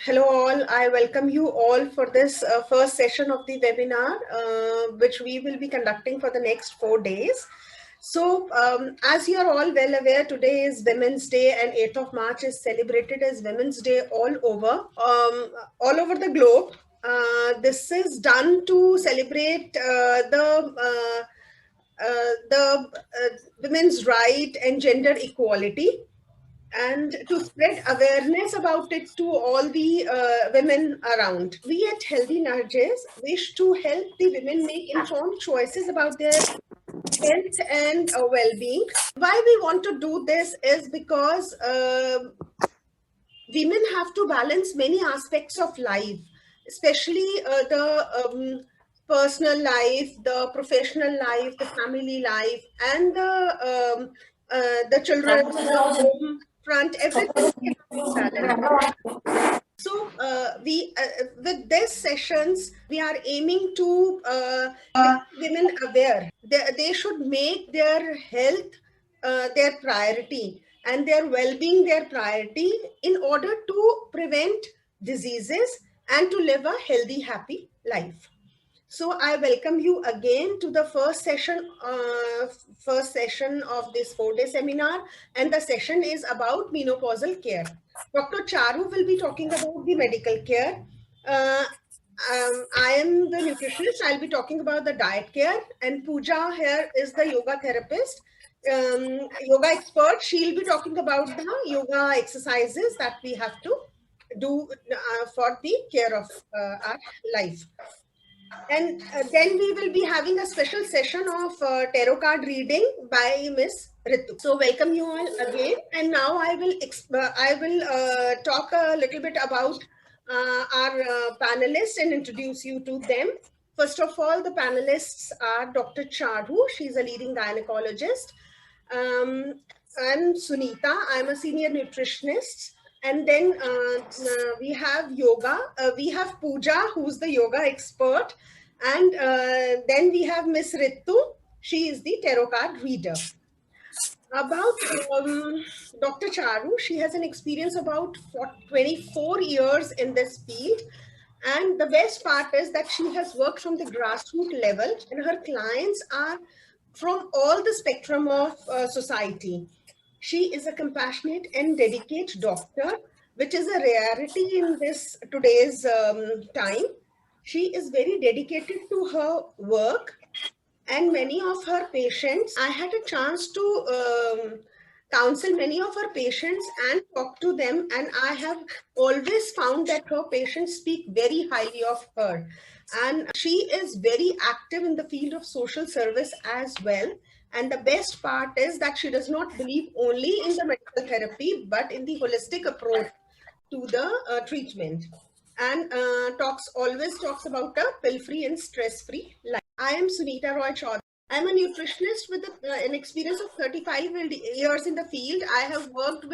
Hello all, I welcome you all for this first session of the webinar, which we will be conducting for the next 4 days. So as you are all well aware, today is Women's Day and 8th of March is celebrated as Women's Day all over the globe. This is done to celebrate the women's right and gender equality, and to spread awareness about it to all the women around. We at Healthy Nudges wish to help the women make informed choices about their health and well-being. Why we want to do this is because women have to balance many aspects of life, especially the personal life, the professional life, the family life, and the children, the home front, everything cannot be balanced. So with these sessions, we are aiming to make women aware. They should make their health their priority and their well-being their priority in order to prevent diseases and to live a healthy, happy life. So I welcome you again to the first session of this 4-day seminar, and the session is about menopausal care. Dr. Charu will be talking about the medical care. I am the nutritionist. I'll be talking about the diet care, and Pooja here is the yoga therapist, yoga expert. She'll be talking about the yoga exercises that we have to do for the care of our life. And then we will be having a special session of tarot card reading by Miss Ritu. So welcome you all again. And now I will talk a little bit about our panelists and introduce you to them. First of all, the panelists are Dr. Charu. She's a leading gynecologist. I'm Sunita. I'm a senior nutritionist. And then we have yoga. We have Pooja, who's the yoga expert. And then we have Miss Ritu. She is the tarot card reader. About Dr. Charu, she has an experience about 24 years in this field. And the best part is that she has worked from the grassroots level, and her clients are from all the spectrum of society. She is a compassionate and dedicated doctor, which is a rarity in this today's time. She is very dedicated to her work, and many of her patients, I had a chance to counsel many of her patients and talk to them, and I have always found that her patients speak very highly of her. And she is very active in the field of social service as well. And the best part is that she does not believe only in the medical therapy, but in the holistic approach to the treatment. And always talks about a pill-free and stress-free life. I am Sunita Roy Chaudhary. I'm a nutritionist with an experience of 35 years in the field. I have worked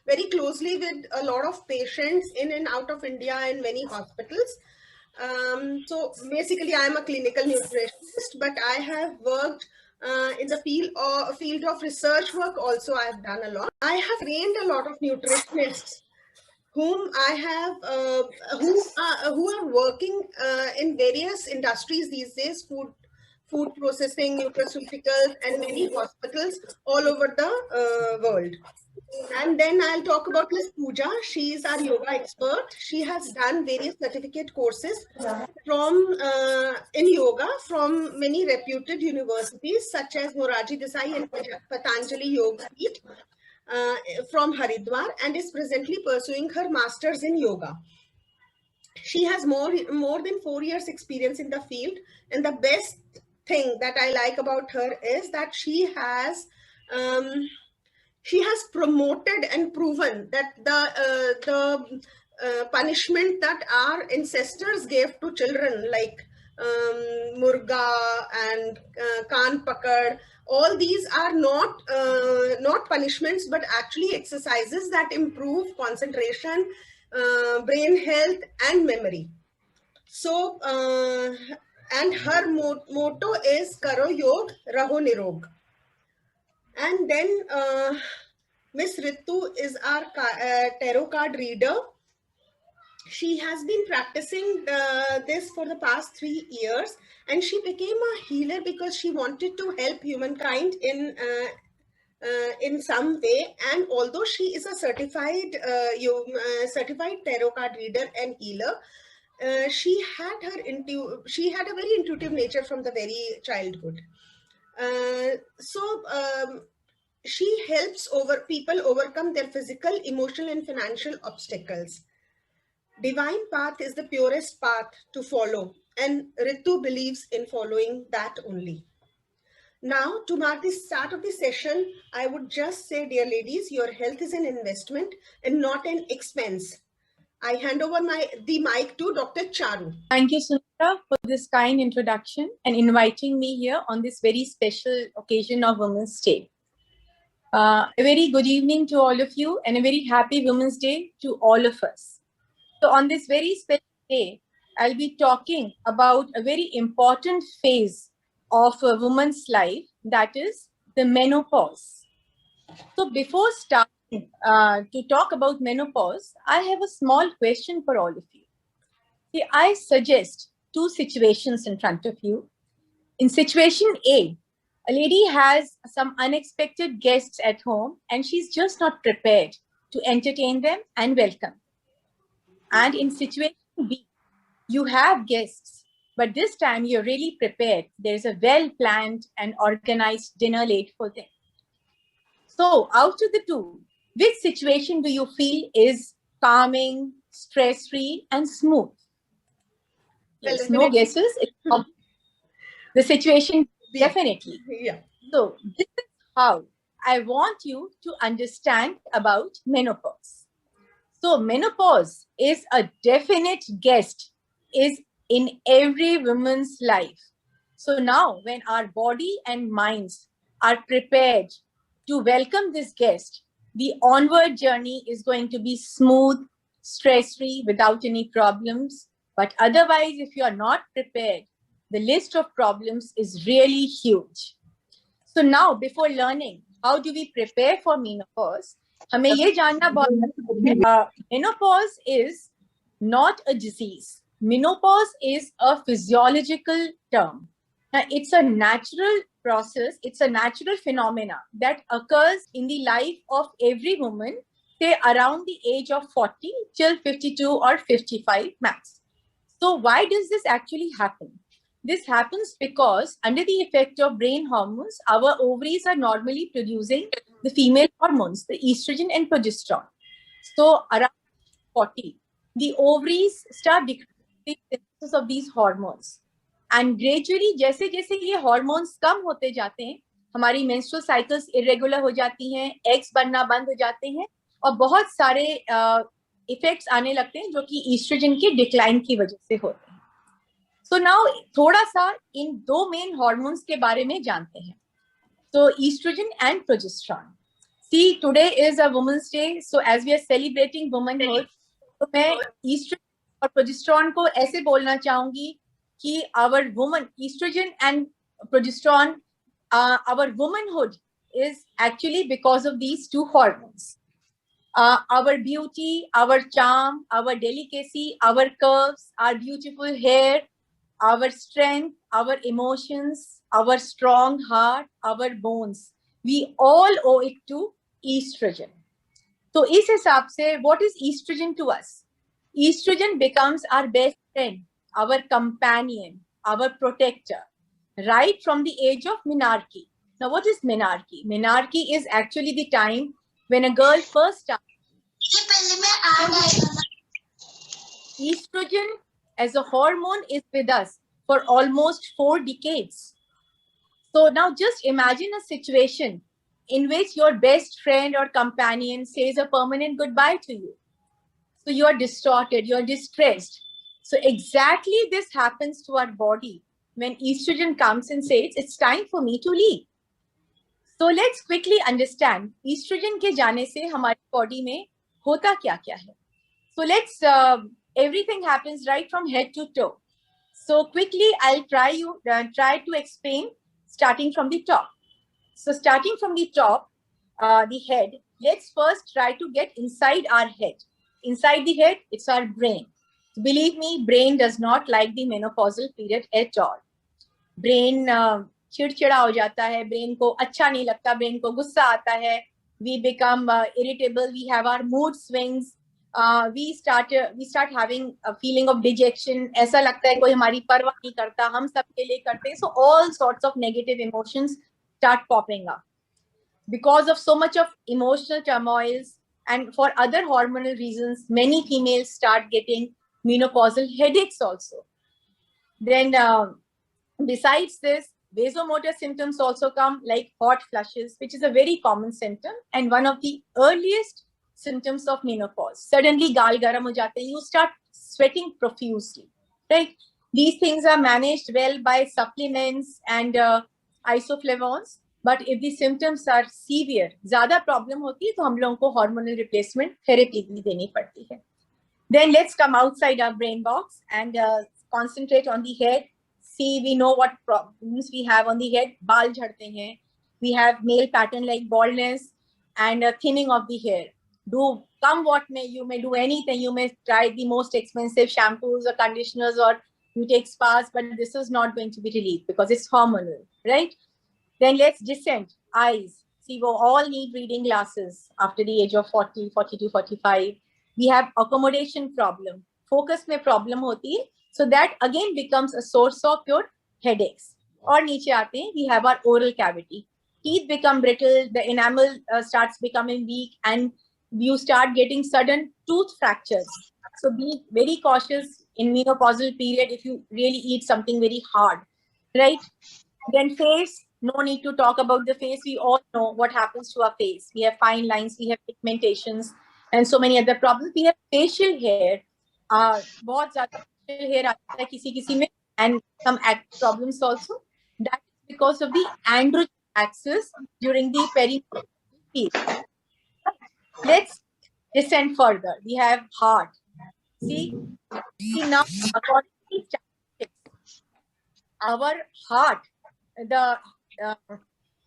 very closely with a lot of patients in and out of India in many hospitals. So basically, I'm a clinical nutritionist, but I have worked in the field of research work also. I have done a lot. I have trained a lot of nutritionists whom I have, who are working in various industries these days, food processing, nutraceuticals, and many hospitals all over the world. And then I'll talk about Miss Pooja. She is our yoga expert. She has done various certificate courses in yoga from many reputed universities such as Moraji Desai and Patanjali Yoga Peeth from Haridwar, and is presently pursuing her master's in yoga. She has more than 4 years experience in the field, and the best thing that I like about her is that she has promoted and proven that the punishment that our ancestors gave to children, like murga and kaan pakad, all these are not punishments, but actually exercises that improve concentration, brain health, and memory. So, and her motto is Karo Yog, Raho Nirog. And then Miss Ritu is our tarot card reader. She has been practicing this for the past 3 years, and she became a healer because she wanted to help humankind in some way. And although she is a certified tarot card reader and healer, she had a very intuitive nature from the very childhood. So she helps people overcome their physical, emotional, and financial obstacles. Divine path is the purest path to follow, and Ritu believes in following that only. Now, to mark the start of the session, I would just say, dear ladies, your health is an investment and not an expense. I hand over the mic to Dr. Charu. Thank you, Sunita, for this kind introduction and inviting me here on this very special occasion of Women's Day. A very good evening to all of you and a very happy Women's Day to all of us. So on this very special day, I'll be talking about a very important phase of a woman's life, that is the menopause. So before starting to talk about menopause, I have a small question for all of you. See, I suggest two situations in front of you. In situation A lady has some unexpected guests at home and she's just not prepared to entertain them and welcome. And in situation B, you have guests, but this time you're really prepared. There's a well-planned and organized dinner laid for them. So out of the two, which situation do you feel is calming, stress-free, and smooth? Yes, no guesses. The situation, definitely. Yeah. So this is how I want you to understand about menopause. So menopause is a definite guest, is in every woman's life. So now when our body and minds are prepared to welcome this guest, the onward journey is going to be smooth, stress-free, without any problems. But otherwise, if you are not prepared, the list of problems is really huge. So now, before learning, how do we prepare for menopause? हमें ये जानना बहुत menopause is not a disease. Menopause is a physiological term. Now, it's a natural process. It's a natural phenomena that occurs in the life of every woman, say around the age of 40 till 52 or 55 max. So why does this actually happen? This happens because under the effect of brain hormones, our ovaries are normally producing the female hormones, the estrogen and progesterone. So around 40, the ovaries start decreasing the synthesis of these hormones. And gradually, जैसे जैसे ये hormones कम होते जाते हैं, हमारी menstrual cycles irregular हो जाती हैं, eggs बनना बंद हो जाते हैं, और बहुत सारे effects आने लगते हैं जो कि estrogen के decline की वजह से होते हैं. So now थोड़ा सा इन दो main hormones के बारे में जानते हैं. So estrogen and progesterone. See, today is a Women's Day, so as we are celebrating womanhood, तो मैं estrogen और progesterone को ऐसे बोलना चाहूंगी कि our woman, estrogen and progesterone, our womanhood is actually because of these two hormones. Our beauty, our charm, our delicacy, our curves, our beautiful hair, our strength, our emotions, our strong heart, our bones, we all owe it to estrogen. So इस हिसाब से, what is estrogen to us? Estrogen becomes our best friend, our companion, our protector, right from the age of menarche. Now, what is menarche? Menarche is actually the time when a girl first starts. Estrogen as a hormone is with us for almost 4 decades. So now just imagine a situation in which your best friend or companion says a permanent goodbye to you. So you are distorted, you are distressed. So exactly this happens to our body when estrogen comes and says, it's time for me to leave. So let's quickly understand estrogen के जाने से हमारी body में होता क्या क्या है. So let's, everything happens right from head to toe. So quickly, I'll try to explain starting from the top. So starting from the top, the head, let's first try to get inside our head. Inside the head, it's our brain. Believe me, brain does not like the menopausal period at all. Brain चिड़चिड़ा हो जाता है, brain को अच्छा नहीं लगता, brain को गुस्सा आता है, we become irritable, we have our mood swings, we start having a feeling of dejection, ऐसा लगता है कोई हमारी परवाह नहीं करता, हम सबके लिए करते हैं. So all sorts of negative emotions start popping up because of so much of emotional turmoils, and for other hormonal reasons many females start getting menopausal headaches also. Then besides this, vasomotor symptoms also come, like hot flushes, which is a very common symptom and one of the earliest symptoms of menopause. Suddenly gaal garam ho jate hain, you start sweating profusely, right? These things are managed well by supplements and isoflavones, but if the symptoms are severe, zyada problem hoti hai, to hum logon ko hormonal replacement therapy bhi deni padti hai. Then let's come outside our brain box and concentrate on the head. See, we know what problems we have on the head. Baal jhadte hain. We have male pattern like baldness and thinning of the hair. Do come what may, you may do anything. You may try the most expensive shampoos or conditioners, or you take spas, but this is not going to be relief because it's hormonal, right? Then let's descend. Eyes. See, we all need reading glasses after the age of 40, 42, 45. We have accommodation problem. Focus में problem होती है. So that again becomes a source of your headaches. और नीचे आते हैं, we have our oral cavity. Teeth become brittle, the enamel starts becoming weak, and you start getting sudden tooth fractures. So be very cautious in menopausal period if you really eat something very hard, right? Then face, no need to talk about the face. We all know what happens to our face. We have fine lines, we have pigmentations, and so many other problems. We have facial hair. बहुत ज़्यादा facial hair आता है किसी में, and some acne problems also. That is because of the androgen axis during the perimenopause period. Let's descend further. We have heart. See now, according to statistics, our heart, the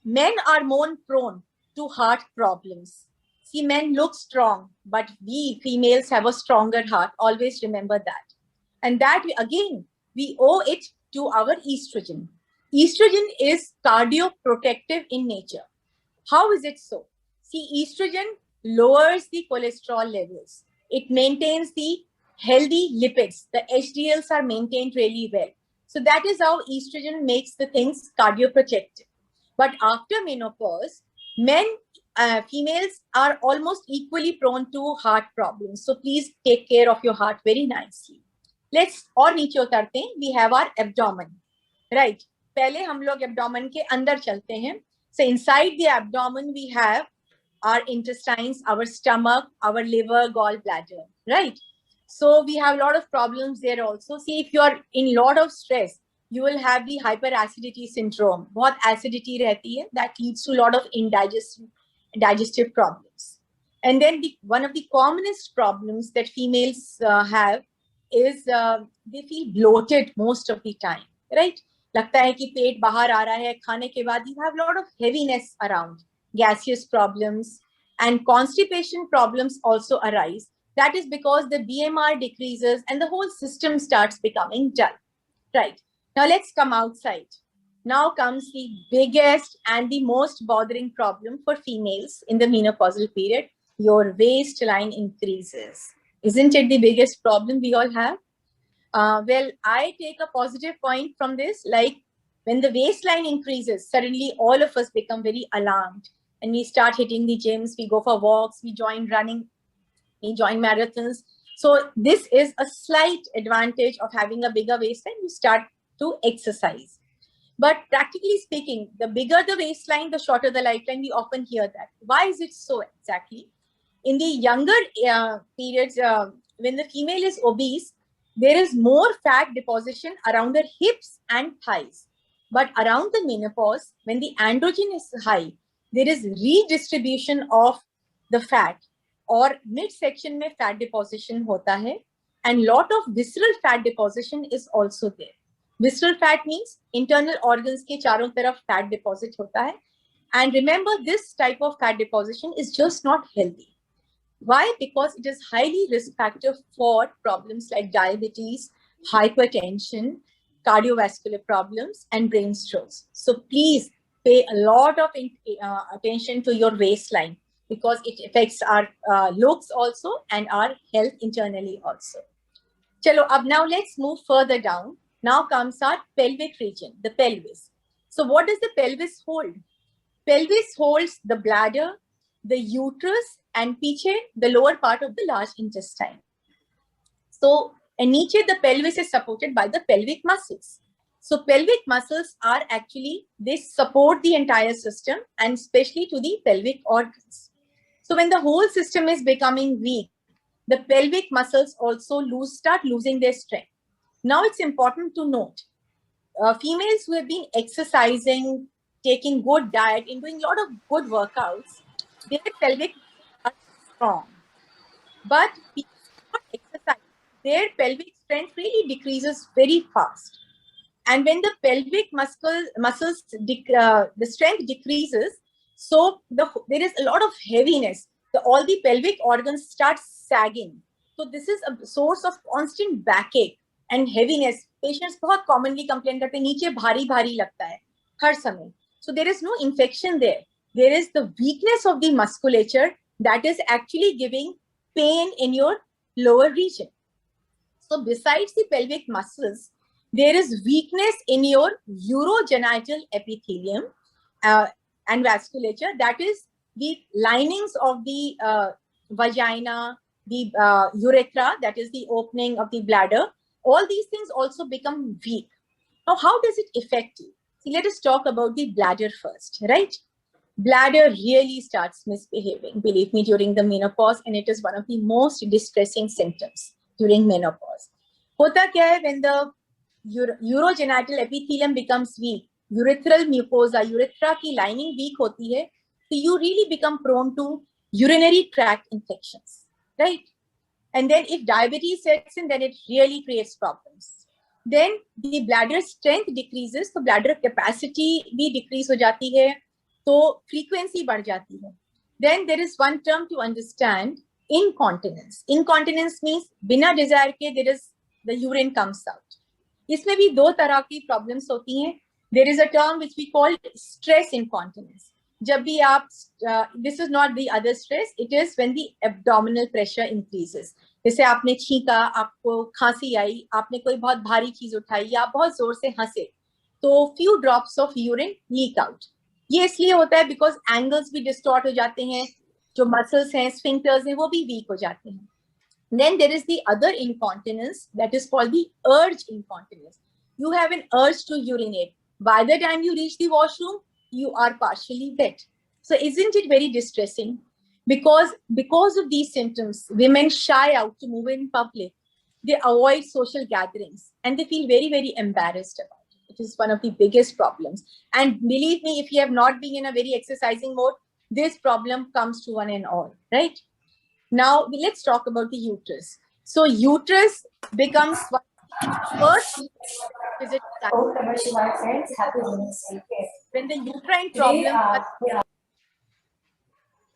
men are more prone to heart problems. See, men look strong, but we females have a stronger heart. Always remember that. And that, again, we owe it to our estrogen. Estrogen is cardioprotective in nature. How is it so? See, estrogen lowers the cholesterol levels. It maintains the healthy lipids. The HDLs are maintained really well. So that is how estrogen makes the things cardioprotective. But after menopause, females are almost equally prone to heart problems. So please take care of your heart very nicely. Let's और नीचे उतरते हैं. We have our abdomen, right? पहले हम लोग abdomen के अंदर चलते हैं. So inside the abdomen, we have our intestines, our stomach, our liver, gallbladder, right? So we have a lot of problems there also. See, if you are in a lot of stress, you will have the hyperacidity syndrome. बहुत acidity रहती है, that leads to a lot of digestive problems. And then one of the commonest problems that females have is they feel bloated most of the time, right? लगता है कि पेट बाहर आ रहा है खाने के बाद. You have a lot of heaviness around, gaseous problems, and constipation problems also arise. That is because the BMR decreases and the whole system starts becoming dull, right? Now let's come outside. Now comes the biggest and the most bothering problem for females in the menopausal period. Your waistline increases. Isn't it the biggest problem we all have? Well, I take a positive point from this. Like when the waistline increases, suddenly all of us become very alarmed and we start hitting the gyms, we go for walks, we join running, we join marathons. So this is a slight advantage of having a bigger waistline. You start to exercise. But practically speaking, the bigger the waistline, the shorter the lifeline. We often hear that. Why is it so exactly? In the younger periods, when the female is obese, there is more fat deposition around her hips and thighs. But around the menopause, when the androgen is high, there is redistribution of the fat, or midsection में fat deposition होता है, and lot of visceral fat deposition is also there. Visceral fat means internal organs के चारों तरफ fat deposit होता है. And remember, this type of fat deposition is just not healthy. Why? Because it is highly risk factor for problems like diabetes, hypertension, cardiovascular problems, and brain strokes. So please pay a lot of attention to your waistline because it affects our looks also and our health internally also. Chalo, now let's move further down. Now comes our pelvic region, the pelvis. So what does the pelvis hold? Pelvis holds the bladder, the uterus, and piche, the lower part of the large intestine. So, and niche, the pelvis is supported by the pelvic muscles. So, pelvic muscles are actually, they support the entire system and especially to the pelvic organs. So, when the whole system is becoming weak, the pelvic muscles also start losing their strength. Now, it's important to note females who have been exercising, taking good diet, and doing a lot of good workouts, their pelvic are strong. But people not exercise, their pelvic strength really decreases very fast. And when the pelvic muscles, the strength decreases, so there is a lot of heaviness. All the pelvic organs start sagging. So this is a source of constant backache and heaviness. Patients बहुत commonly complain करते हैं नीचे भारी भारी लगता है हर समय. So there is no infection there. There is the weakness of the musculature that is actually giving pain in your lower region. So besides the pelvic muscles, there is weakness in your urogenital epithelium and vasculature. That is the linings of the vagina, the urethra, that is the opening of the bladder. All these things also become weak. Now, how does it affect you? See, let us talk about the bladder first, right? Bladder really starts misbehaving, believe me, during the menopause, and it is one of the most distressing symptoms during menopause. Hota kya hai when the urogenital epithelium becomes weak, urethral mucosa, urethra ki lining weak hoti hai, so you really become prone to urinary tract infections, right? And then if diabetes sets in, then it really creates problems. Then the bladder strength decreases, so bladder capacity bhi decrease ho jati hai, so frequency बढ़ जाती है. Then there is one term to understand, incontinence. Incontinence means बिना desire के there is the urine comes out. इसमें भी दो तरह की problems होती हैं. There is a term which we call stress incontinence. जब भी आप this is not the other stress, it is when the abdominal pressure increases. जैसे आपने छींका, आपको खांसी आई, आपने कोई बहुत भारी चीज उठाई या आप बहुत जोर से हंसे, तो few drops of urine leak out. ये इसलिए होता है बिकॉज एंगल्स भी डिस्टॉर्ट हो जाते हैं, जो मसल्स हैं, स्फिंक्टर्स हैं, वो भी वीक हो जाते हैं. Then there is the other incontinence that is called the urge incontinence. You have an urge to urinate. By the time you reach the washroom, you are partially wet. So isn't it very distressing? Because of these symptoms, women shy out to move in public. They avoid social gatherings and they feel very, very embarrassed about it. It is one of the biggest problems. And believe me, if you have not been in a very exercising mode, this problem comes to one and all, right? Now, let's talk about the uterus. So uterus becomes one of the first visit when the uterine problem.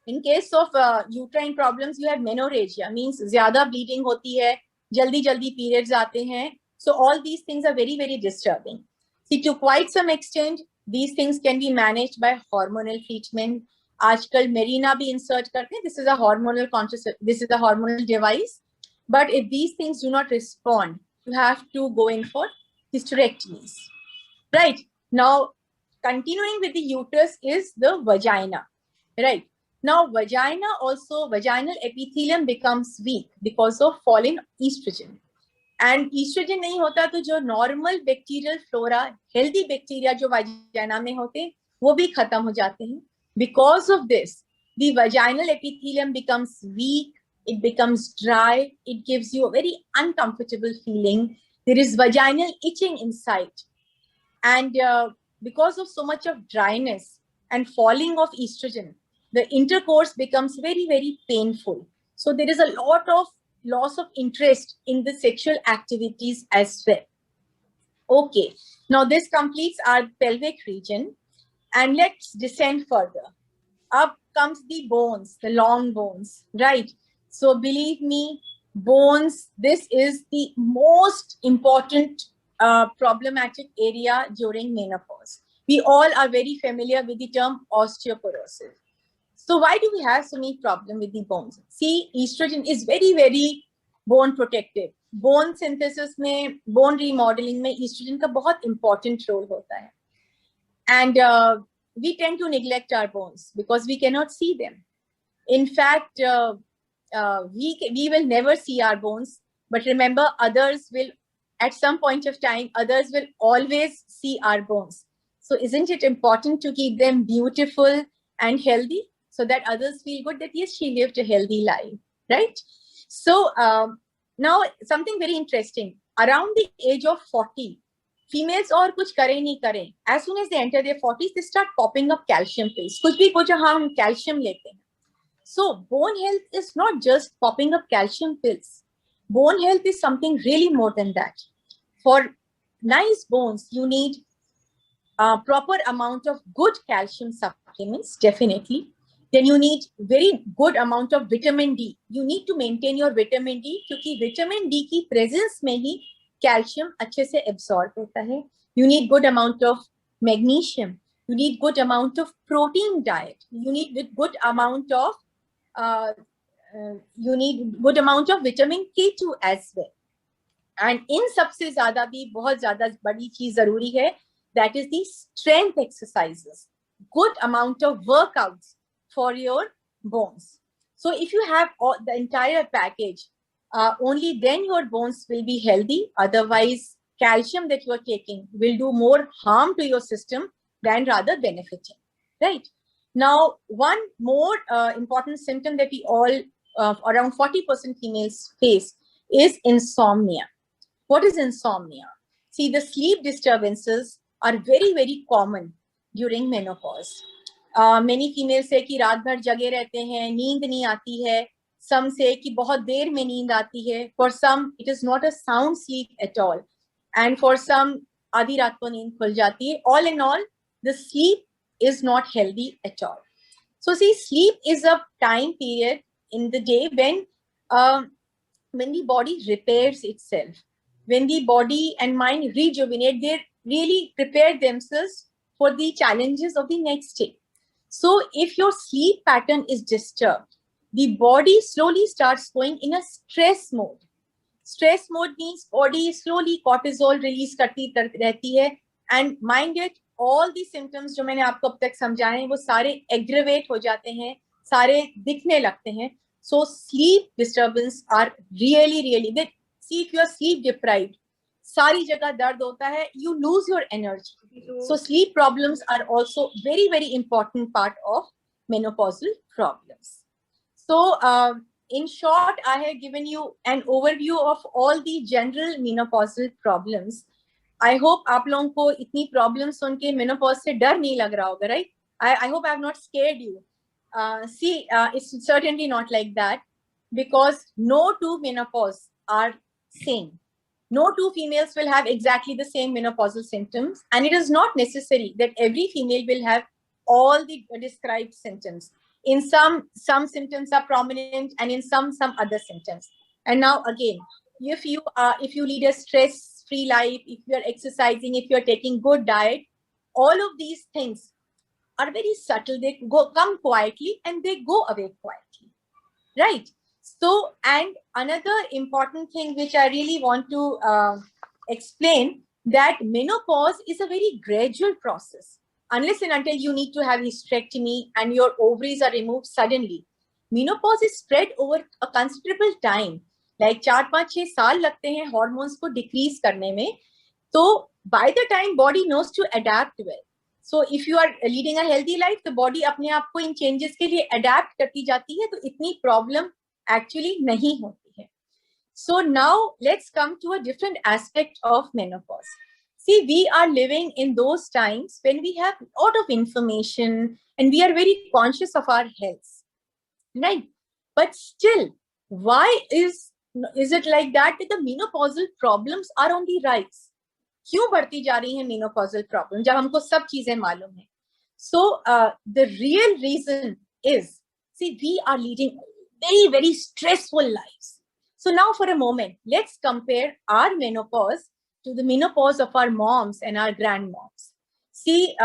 In case of uterine problems, you have menorrhagia, means zyada bleeding hoti hai, jaldi periods aate hain. So all these things are very, very disturbing. See, to quite some extent, these things can be managed by hormonal treatment. आजकल Mirena भी insert करते हैं. This is a hormonal device. But if these things do not respond, you have to go in for hysterectomies. Right? Now, continuing with the uterus is the vagina. Right? Now, vaginal epithelium becomes weak because of fallen estrogen. And estrogen नहीं होता तो जो normal bacterial flora, healthy bacteria जो vagina में होते हैं, वो भी खत्म हो जाते हैं. Because of this, the vaginal epithelium becomes weak, it becomes dry, it gives you a very uncomfortable feeling. There is vaginal itching inside. And because of so much of dryness and falling of estrogen, the intercourse becomes very, very painful. So there is a lot of loss of interest in the sexual activities as well. Okay, now this completes our pelvic region. And let's descend further. Up comes the bones, the long bones, right? So believe me, bones, this is the most important problematic area during menopause. We all are very familiar with the term osteoporosis. So why do we have so many problems with the bones? See, estrogen is very, very bone protective. Bone synthesis में, bone remodeling में estrogen का बहुत important role होता है. And we tend to neglect our bones because we cannot see them. In fact, we will never see our bones, but remember, others will, at some point of time, others will always see our bones. So isn't it important to keep them beautiful and healthy so that others feel good that yes, she lived a healthy life, right? So now something very interesting. Around the age of 40, females और कुछ करें नहीं करें, as soon as they enter their 40s, they start popping up calcium pills. कुछ भी पूछो, हाँ हम calcium लेते हैं. So bone health is not just popping up calcium pills. Bone health is something really more than that. For nice bones, you need a proper amount of good calcium supplements, definitely. Then you need very good amount of vitamin D. You need to maintain your vitamin D क्योंकि vitamin D की presence में ही calcium अच्छे से absorb होता है. You need good amount of magnesium. You need good amount of protein diet. You need good amount of vitamin K2 as well. And in सबसे ज़्यादा भी बहुत ज़्यादा बड़ी चीज जरूरी है, that is the strength exercises. Good amount of workouts for your bones. So if you have the entire package, only then your bones will be healthy. Otherwise, calcium that you are taking will do more harm to your system than rather benefiting, right? Now, one more important symptom that we all, around 40% females face is insomnia. What is insomnia? See, the sleep disturbances are very, very common during menopause. Many females say कि रात भर जगे रहते हैं, नींद नहीं आती है. Some say कि बहुत देर में नींद आती है. For some, it is not a sound sleep at all. And for some, आधी रात को नींद खुल जाती है. All in all, the sleep is not healthy at all. So see, sleep is a time period in the day when the body repairs itself, when the body and mind rejuvenate, they really prepare themselves for the challenges of the next day. So if your sleep pattern is disturbed, the body slowly starts going in a stress mode. Stress mode means body slowly cortisol release करती रहती है, and mind it, all the symptoms जो मैंने आपको अब तक समझाए हैं वो सारे aggravate हो जाते हैं, सारे दिखने लगते हैं. So sleep disturbance are really that. See, if you are sleep deprived, सारी जगह दर्द होता है, you lose your energy. So sleep problems are also very, very important part of menopausal problems. So in short, I have given you an overview of all the general menopausal problems. I hope आप लोगों को इतनी problems सुन के menopause से डर नहीं लग रहा होगा, right? I hope I have not scared you. See, it's certainly not like that, because no two menopause are same. No two females will have exactly the same menopausal symptoms, and it is not necessary that every female will have all the described symptoms. In some symptoms are prominent, and in some other symptoms. And now again, if you lead a stress-free life, if you are exercising, if you are taking good diet, all of these things are very subtle. They come quietly and they go away quietly, right? So, and another important thing which I really want to explain, that menopause is a very gradual process. Unless and until you need to have hysterectomy and your ovaries are removed suddenly, menopause is spread over a considerable time. Like 4-5-6 साल लगते हैं hormones को decrease करने में. So by the time body knows to adapt well. So if you are leading a healthy life, the body अपने आप को इन changes के लिए adapt करती जाती है, तो इतनी problem actually nahi hoti hai. So now let's come to a different aspect of menopause. See, we are living in those times when we have a lot of information and we are very conscious of our health, right? But still, why is it like that the menopausal problems are on the rise? क्यों बढ़ती जा रही है menopausal problem जब हमको सब चीजें मालूम है? So the real reason is, see, we are leading very, very stressful lives. So now for a moment, let's compare our menopause to the menopause of our moms and our grandmoms. See,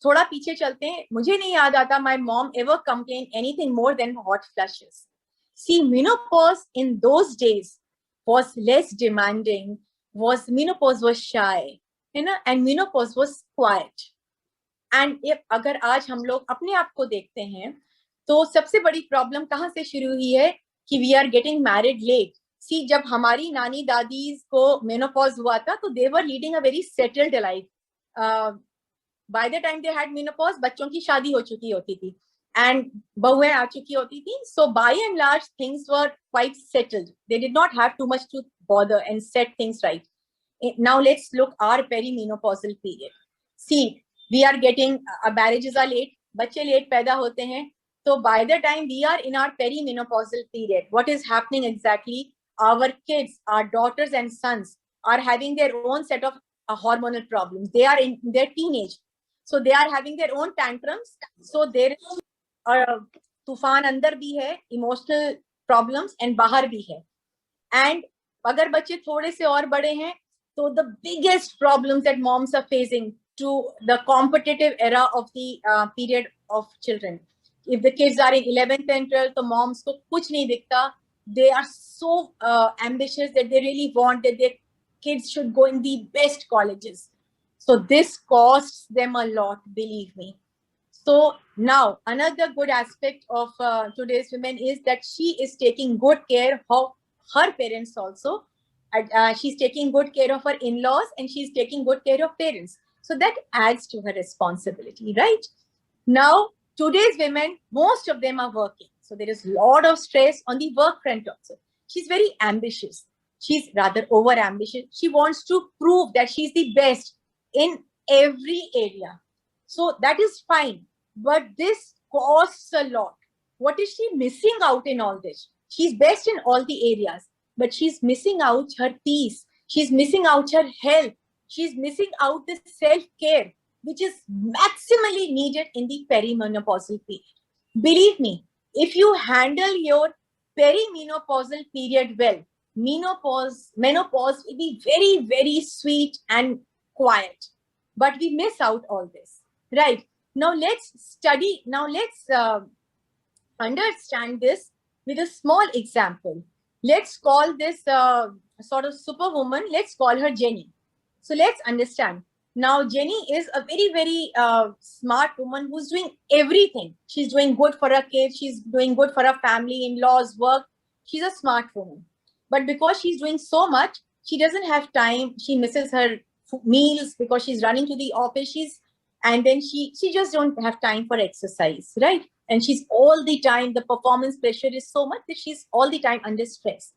थोड़ा पीछे चलते हैं, मुझे नहीं याद आता my mom ever complained anything more than hot flushes. See, menopause in those days was less demanding, menopause was shy, and menopause was quiet. And if अगर आज हम लोग अपने आप को देखते हैं, तो सबसे बड़ी प्रॉब्लम कहाँ से शुरू हुई है कि we are getting married late. See, जब हमारी नानी दादी को मेनोपॉज हुआ था, तो they were leading a very settled life. By the time they had menopause, बच्चों की शादी हो चुकी होती थी एंड बहुएं आ चुकी होती थी. So by and large things were quite settled. They did not have too much to bother and set things right. Now let's look our perimenopausal period. See, we are getting marriages are late, बच्चे late पैदा होते हैं. So by the time we are in our perimenopausal period, what is happening exactly? Our kids, our daughters and sons are having their own set of hormonal problems. They are in their teenage, so they are having their own tantrums. So there is तूफान अंदर भी है, emotional problems, and बाहर भी है. And अगर बच्चे थोड़े से और बड़े हैं, so the biggest problems that moms are facing to the competitive era of the period of children. If the kids are in 11th and 12th, the moms ko kuch nahi dikhta. They are so ambitious that they really want that their kids should go in the best colleges. So this costs them a lot, believe me. So now another good aspect of today's women is that she is taking good care of her parents also. She's taking good care of her in-laws and she's taking good care of parents. So that adds to her responsibility, right? Now, today's women, most of them are working. So there is a lot of stress on the work front also. She's very ambitious. She's rather over-ambitious. She wants to prove that she's the best in every area. So that is fine. But this costs a lot. What is she missing out in all this? She's best in all the areas, but she's missing out her peace. She's missing out her health. She's missing out the self-care, which is maximally needed in the perimenopausal period. Believe me, if you handle your perimenopausal period well, menopause will be very, very sweet and quiet. But we miss out all this, right? Now let's study. Now let's understand this with a small example. Let's call this sort of superwoman, let's call her Jenny. So let's understand. Now, Jenny is a very, very smart woman who's doing everything. She's doing good for her kids. She's doing good for her family, in-laws, work. She's a smart woman. But because she's doing so much, she doesn't have time. She misses her meals because she's running to the office. And then she just don't have time for exercise, right? And she's all the time, the performance pressure is so much that she's all the time under stress.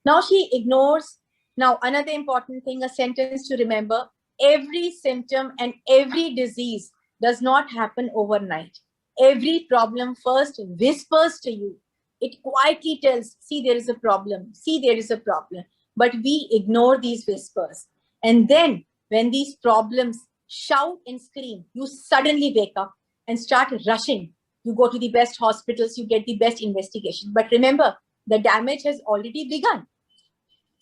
Now she ignores. Now, another important thing, a sentence to remember, every symptom and every disease does not happen overnight. Every problem first whispers to you. It quietly tells, see, there is a problem. See, there is a problem. But we ignore these whispers. And then when these problems shout and scream, you suddenly wake up and start rushing. You go to the best hospitals, you get the best investigation. But remember, the damage has already begun.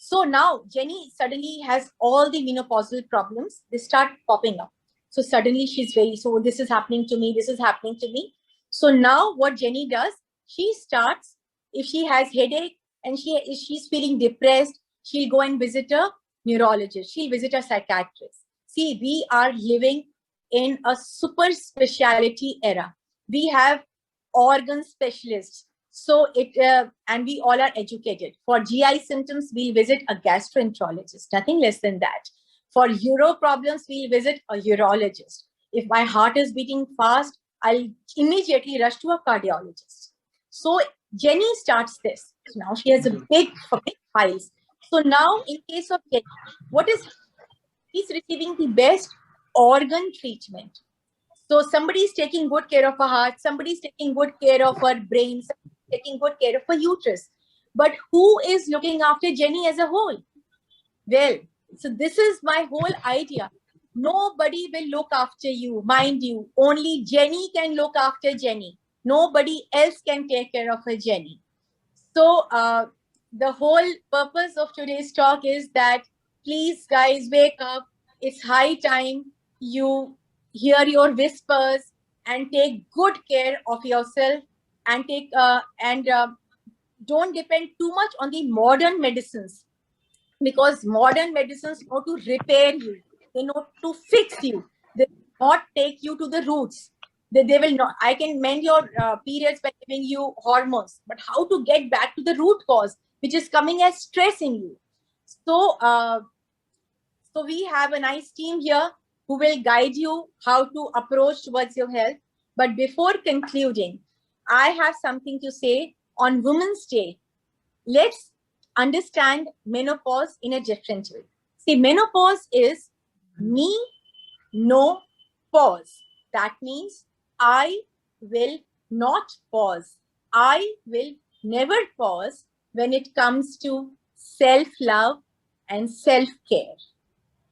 So now Jenny suddenly has all the menopausal problems. They start popping up. So suddenly she's so this is happening to me, this is happening to me. So now what Jenny does, she starts, if she has headache and she's feeling depressed, she'll go and visit a neurologist. She'll visit a psychiatrist. See, we are living in a super specialty era. We have organ specialists. So and we all are educated. For GI symptoms, we'll visit a gastroenterologist, nothing less than that. For uro problems, we'll visit a urologist. If my heart is beating fast, I'll immediately rush to a cardiologist. So Jenny starts this. So now she has a big files. So now in case of Jenny, what is he's receiving the best organ treatment. So somebody is taking good care of her heart, somebody is taking good care of her brain, taking good care of her uterus. But who is looking after Jenny as a whole? Well, so this is my whole idea. Nobody will look after you, mind you. Only Jenny can look after Jenny. Nobody else can take care of a Jenny. So the whole purpose of today's talk is that please, guys, wake up. It's high time you hear your whispers and take good care of yourself, and don't depend too much on the modern medicines, because modern medicines know to repair you, they know to fix you, they not take you to the roots. They will not. I can mend your periods by giving you hormones, but how to get back to the root cause, which is coming as stress in you? So so we have a nice team here who will guide you how to approach towards your health. But before concluding, I have something to say on Women's Day. Let's understand menopause in a different way. See, menopause is me, no pause. That means I will not pause. I will never pause when it comes to self-love and self-care.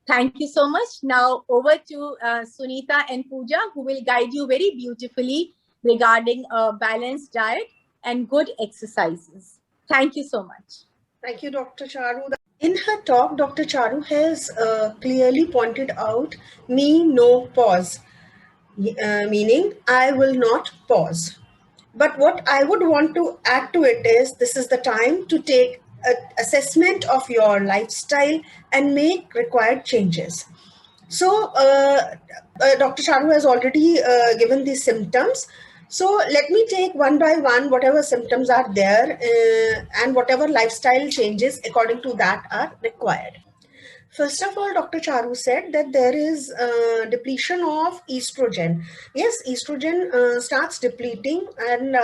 Thank you so much. Now over to Sunita and Pooja, who will guide you very beautifully regarding a balanced diet and good exercises. Thank you so much. Thank you, Dr. Charu. In her talk, Dr. Charu has clearly pointed out me no pause, meaning I will not pause. But what I would want to add to it is this is the time to take an assessment of your lifestyle and make required changes. So, Dr. Charu has already given the symptoms. So, let me take one by one whatever symptoms are there and whatever lifestyle changes according to that are required. First of all, Dr. Charu said that there is depletion of estrogen. Yes, estrogen starts depleting and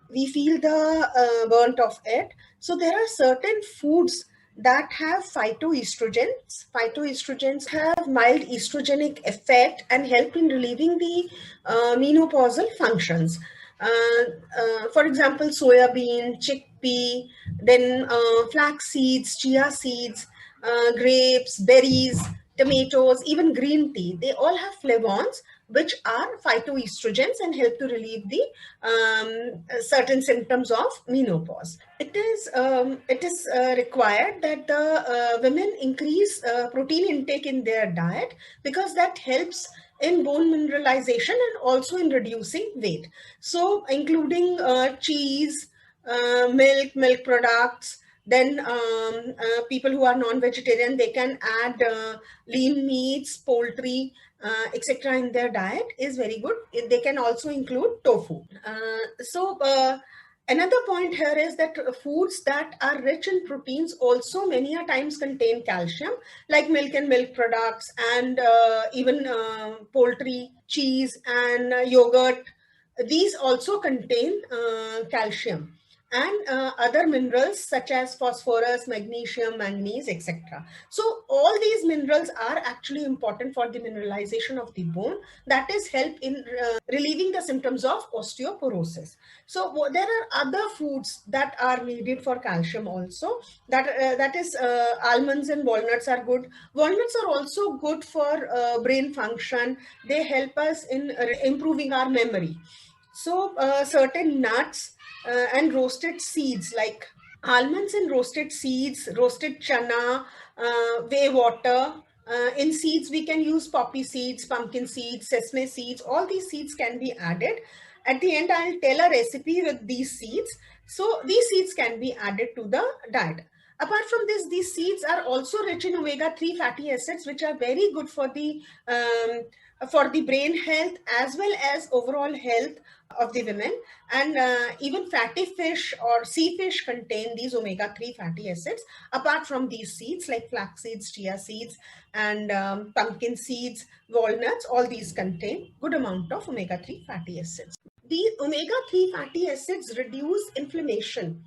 we feel the burnt of it. So there are certain foods that have phytoestrogens. Phytoestrogens have mild estrogenic effect and help in relieving the menopausal functions. For example, soya bean, chickpea, then flax seeds, chia seeds, grapes, berries, tomatoes, even green tea. They all have flavons, which are phytoestrogens and help to relieve the certain symptoms of menopause. It is required that the women increase protein intake in their diet because that helps in bone mineralization and also in reducing weight. So, including cheese, milk products. Then people who are non-vegetarian, they can add lean meats, poultry, etc. in their diet is very good. They can also include tofu. Another point here is that foods that are rich in proteins also many a times contain calcium, like milk and milk products, and even poultry, cheese, and yogurt. These also contain calcium and other minerals such as phosphorus, magnesium, manganese, etc. So all these minerals are actually important for the mineralization of the bone. That is help in relieving the symptoms of osteoporosis. So there are other foods that are needed for calcium also. That is almonds and walnuts are good. Walnuts are also good for brain function. They help us in improving our memory. So certain nuts and roasted seeds like almonds and roasted seeds, roasted chana, whey water. In seeds, we can use poppy seeds, pumpkin seeds, sesame seeds. All these seeds can be added. At the end, I'll tell a recipe with these seeds. So these seeds can be added to the diet. Apart from this, these seeds are also rich in omega-3 fatty acids, which are very good for the brain health as well as overall health of the women. And even fatty fish or sea fish contain these omega-3 fatty acids. Apart from these seeds like flax seeds, chia seeds, and pumpkin seeds, walnuts, all these contain good amount of omega-3 fatty acids. The omega-3 fatty acids reduce inflammation.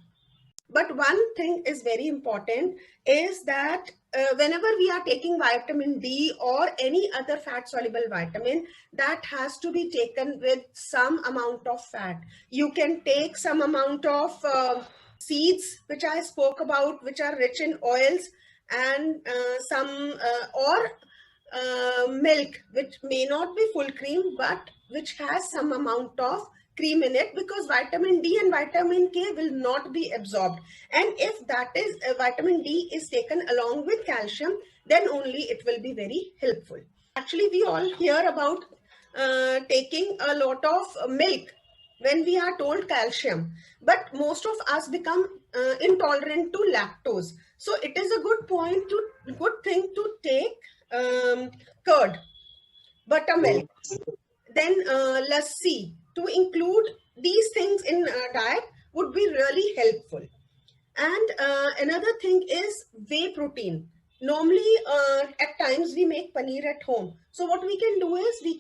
But one thing is very important is that whenever we are taking vitamin D or any other fat soluble vitamin, that has to be taken with some amount of fat. You can take some amount of seeds, which I spoke about, which are rich in oils, and milk, which may not be full cream, but which has some amount of cream in it, because vitamin D and vitamin K will not be absorbed. And if that is vitamin D is taken along with calcium, then only it will be very helpful. Actually, we all hear about taking a lot of milk when we are told calcium, but most of us become intolerant to lactose. So it is a good thing to take curd, buttermilk, then lassi. To include these things in diet would be really helpful. And another thing is whey protein. Normally, at times we make paneer at home. So what we can do is we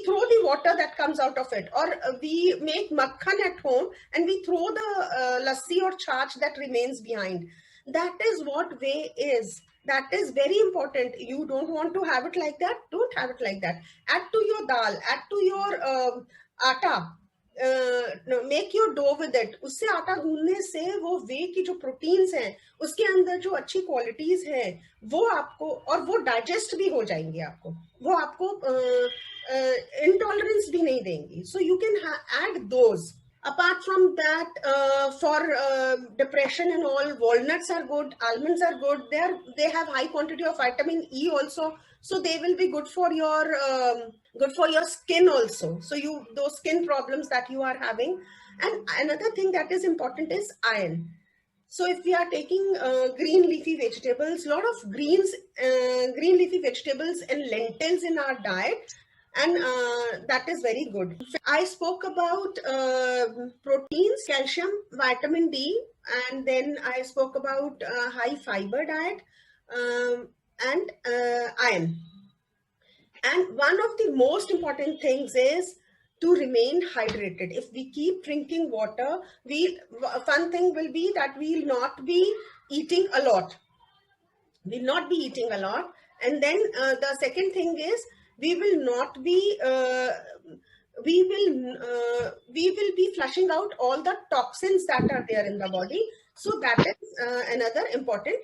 throw the water that comes out of it, or we make makhan at home and we throw the lassi or chaach that remains behind. That is what whey is. That is very important. You don't want to have it like that, don't have it like that. Add to your dal, add to your atta, make your dough with it. उससे आटा गूंदने से वो वे की जो proteins हैं, उसके अंदर जो अच्छी क्वालिटीज हैं, वो आपको, और वो डाइजेस्ट भी हो जाएंगे आपको, वो आपको इंटॉलरेंस भी नहीं देंगी. So you can add those. Apart from that, for depression and all, walnuts are good, almonds are good. They have high quantity of vitamin E also, so they will be good for your skin also. So those skin problems that you are having. And another thing that is important is iron. So if we are taking green leafy vegetables, lot of green leafy vegetables and lentils in our diet, and that is very good. I spoke about proteins, calcium, vitamin D, and then I spoke about high fiber diet, and iron. And one of the most important things is to remain hydrated. If we keep drinking water, fun thing will be that we will not be eating a lot. We'll not be eating a lot. And then the second thing is we will not be we will be flushing out all the toxins that are there in the body. So that is another important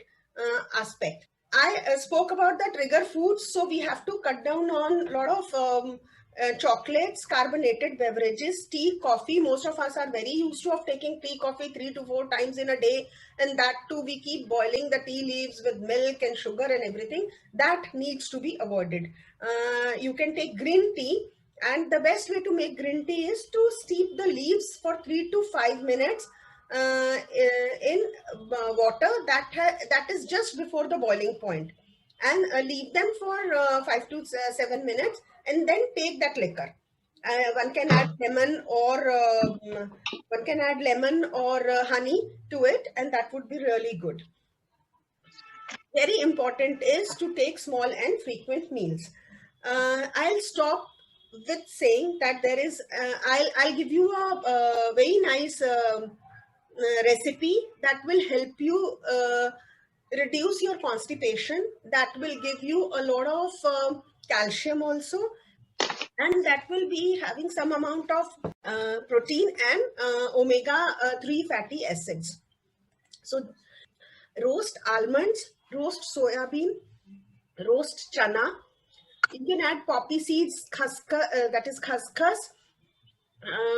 aspect. I spoke about the trigger foods. So we have to cut down on a lot of chocolates, carbonated beverages, tea, coffee. Most of us are very used to of taking tea, coffee 3 to 4 times in a day, and that too we keep boiling the tea leaves with milk and sugar and everything. That needs to be avoided. You can take green tea, and the best way to make green tea is to steep the leaves for 3 to 5 minutes in water that is just before the boiling point, and leave them for 5 to 7 minutes, and then take that liquor. One can add lemon or honey to it, and that would be really good. Very important is to take small and frequent meals. I'll stop with saying that there is. I'll give you a very nice recipe that will help you reduce your constipation. That will give you a lot of calcium also, and that will be having some amount of protein and omega-3 fatty acids. So roast almonds, roast soya bean, roast chana. You can add poppy seeds, that is khaskhas,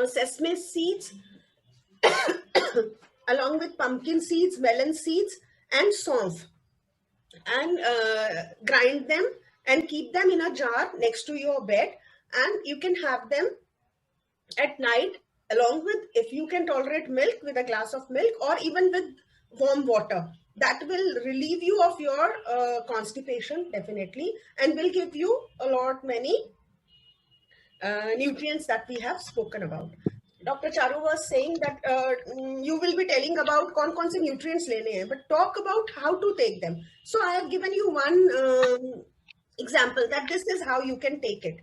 sesame seeds, along with pumpkin seeds, melon seeds, and saunf, and grind them and keep them in a jar next to your bed, and you can have them at night along with, if you can tolerate milk, with a glass of milk, or even with warm water. That will relieve you of your constipation definitely, and will give you a lot many nutrients that we have spoken about. Dr. Charu was saying that you will be telling about kaun se nutrients lene hain, but talk about how to take them. So I have given you one example that this is how you can take it.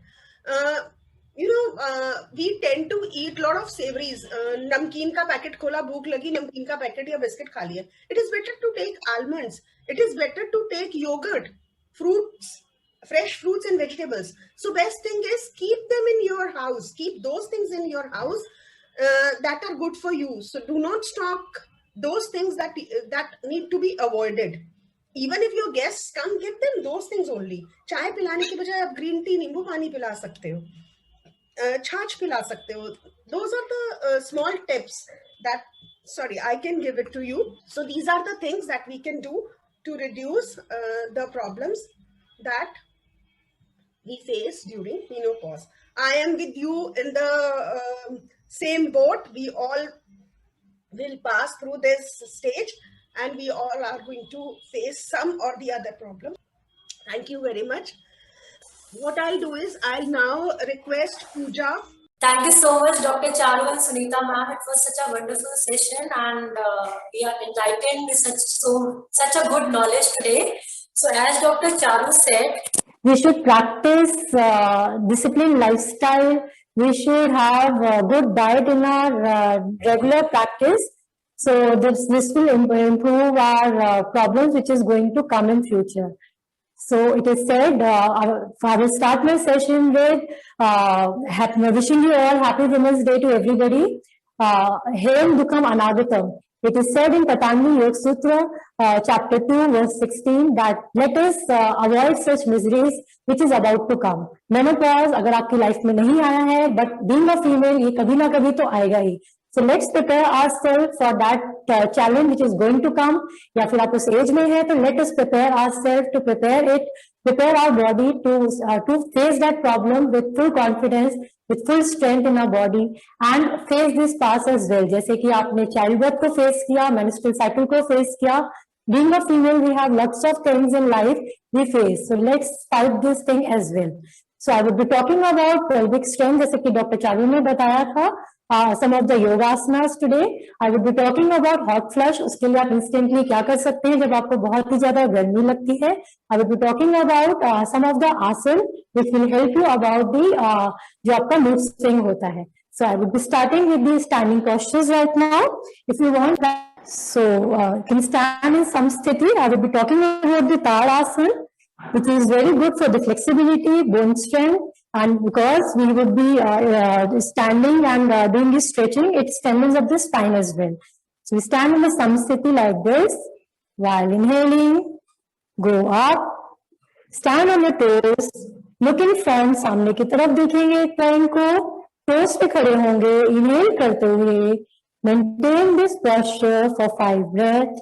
We tend to eat a lot of savories. Namkeen ka packet khola, bhook lagi, namkeen ka packet ya biscuit kha liya. It is better to take almonds. It is better to take yogurt, fruits, fresh fruits and vegetables. So best thing is keep them in your house. Keep those things in your house that are good for you. So do not stock those things that need to be avoided. Even if your guests come, give them those things only. चाय पिलाने के बजाय आप green tea, नींबू पानी पिला सकते हो. छाछ पिला सकते हो. Those are the small tips that, sorry, I can give it to you. So these are the things that we can do to reduce the problems that we face during menopause. I am with you in the same boat. We all will pass through this stage, and we all are going to face some or the other problem. Thank you very much. What I'll do is I'll now request Pooja. Thank you so much, Dr. Charu and Sunita ma'am. It was such a wonderful session, and we are enlightened with such a good knowledge today. So, as Dr. Charu said, we should practice disciplined lifestyle. We should have a good diet in our regular practice. So this will improve our problems, which is going to come in future. So it is said, I will start my session with wishing you all happy Women's Day to everybody. Hail Dukam Anagatam. It is said in Patanjali Yoga Sutra, chapter 2, verse 16, that let us avoid such miseries which is about to come. Menopause, अगर आपकी life में नहीं आया है, but being a female, ये कभी ना कभी तो आएगा ही. So let's prepare ourselves for that challenge which is going to come. या फिर आप उस एज में है तो let us prepare ourselves to prepare our body to face that problem with full confidence, with full strength in our body and face this pass as well. जैसे कि आपने childbirth को face किया, menstrual cycle को face किया. Being a female, we have lots of things in life we face. So let's fight this thing as well. So I will be talking about pelvic strength, जैसे कि doctor Charu ने बताया था. Some of the yogasanas today. I will be talking about hot flush. उसके लिए आप instantly क्या कर सकते हैं जब आपको बहुत ही ज्यादा गर्मी लगती है. I will be talking about some of the asan which will help you about the जो आपका mood swing होता है. So I will be starting with the standing postures right now. If you want that, so can stand in samsthiti. I will be talking about the Tadasana, which is very good for the flexibility, bone strength, and because we would be standing and doing the stretching, it strengthens up the spine as well. So we stand in the samsthiti like this, while inhaling, go up, stand on your toes, look in front, सामने की तरफ देखेंगे एक time को, toes पे खड़े होंगे, inhale करते हुए, maintain this posture for 5 breaths.